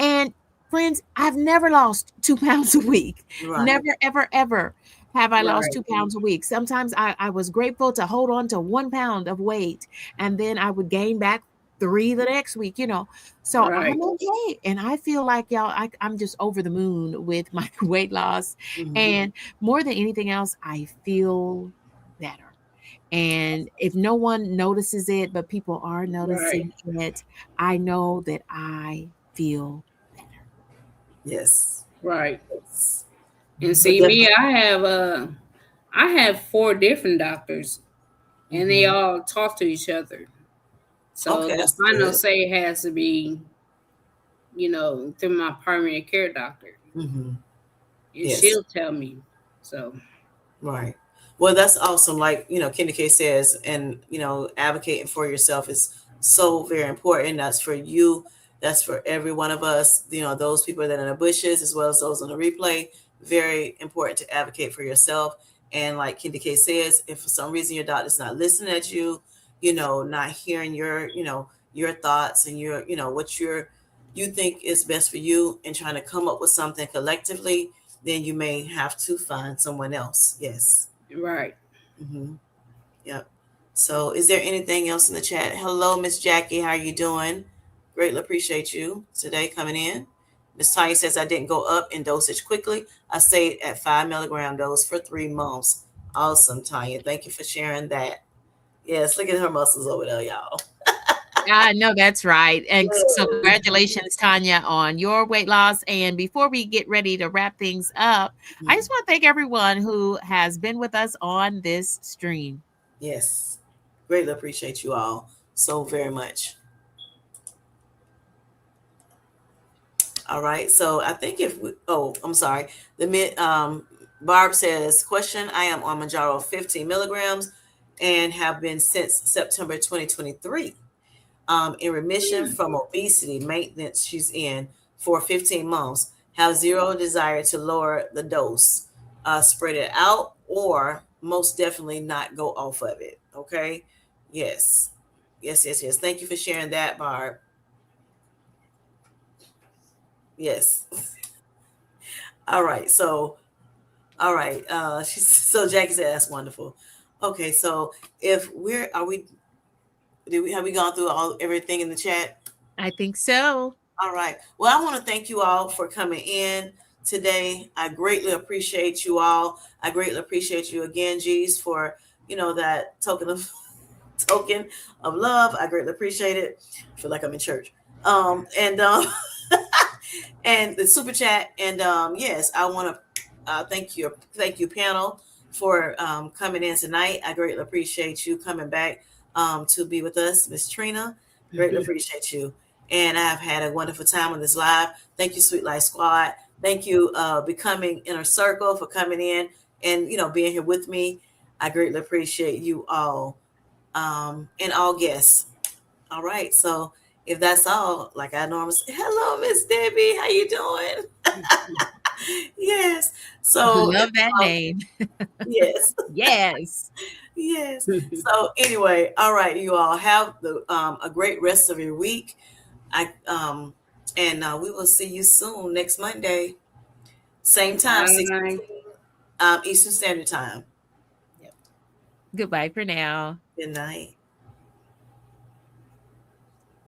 And friends, I've never lost 2 pounds a week. Right. Never, ever, ever have I lost Right. 2 pounds a week. Sometimes I was grateful to hold on to 1 pound of weight and then I would gain back 3 the next week. So Right. I'm okay. And I feel like y'all, I'm just over the moon with my weight loss. And more than anything else, I feel better. And if no one notices it, but people are noticing it, I know that I feel better. Yes. Right. Yes. And So see me, I have 4 different doctors, and they all talk to each other. So Okay, the that's final good. say has to be, through my primary care doctor, and Yes. she'll tell me. So Right. Well, that's awesome. Like, Kenny K says, and, advocating for yourself is so very important. That's for you. That's for every one of us, those people that are in the bushes, as well as those on the replay. Very important to advocate for yourself. And like Kenny K says, if for some reason your doctor's not listening at you, not hearing your thoughts and what you think is best for you and trying to come up with something collectively, then you may have to find someone else. Yes. right. Yep. So is there anything else in the chat? Hello, Miss Jackie. How are you doing? Greatly appreciate you today coming in. Miss Tanya says, I didn't go up in dosage quickly. I stayed at 5 milligram dose for 3 months. Awesome, Tanya. Thank you for sharing that. Yes, look at her muscles over there, y'all. No, that's right. And so congratulations, Tanya, on your weight loss. And before we get ready to wrap things up, I just want to thank everyone who has been with us on this stream. Yes. Greatly appreciate you all so very much. All right. So I think I'm sorry. Barb says, question, I am on Mounjaro 15 milligrams and have been since September 2023. In remission from obesity maintenance she's in for 15 months. Have zero desire to lower the dose, spread it out, or most definitely not go off of it. Okay. Yes. Yes. Thank you for sharing that, Barb. Yes. All right. So, all right. So Jackie said that's wonderful. Okay. So if have we gone through everything in the chat? I think so. All right. Well, I want to thank you all for coming in today. I greatly appreciate you all. I greatly appreciate you again, G's, for that token of love. I greatly appreciate it. I feel like I'm in church. And and the super chat. And yes, I want to thank you, panel, for coming in tonight. I greatly appreciate you coming back to be with us, Miss Trina. Greatly appreciate you. And I've had a wonderful time on this live. Thank you, Sweet Life Squad. Thank you, Becoming Inner Circle, for coming in and being here with me. I greatly appreciate you all and all guests. All right, so if that's all, like I normally say, hello, Miss Debbie, how you doing? Yes. So Love that name. yes. Yes. Yes. So anyway, all right, you all have a great rest of your week. And we will see you soon next Monday, same time, Bye. 6:15 Eastern Standard Time. Yep. Goodbye for now. Good night.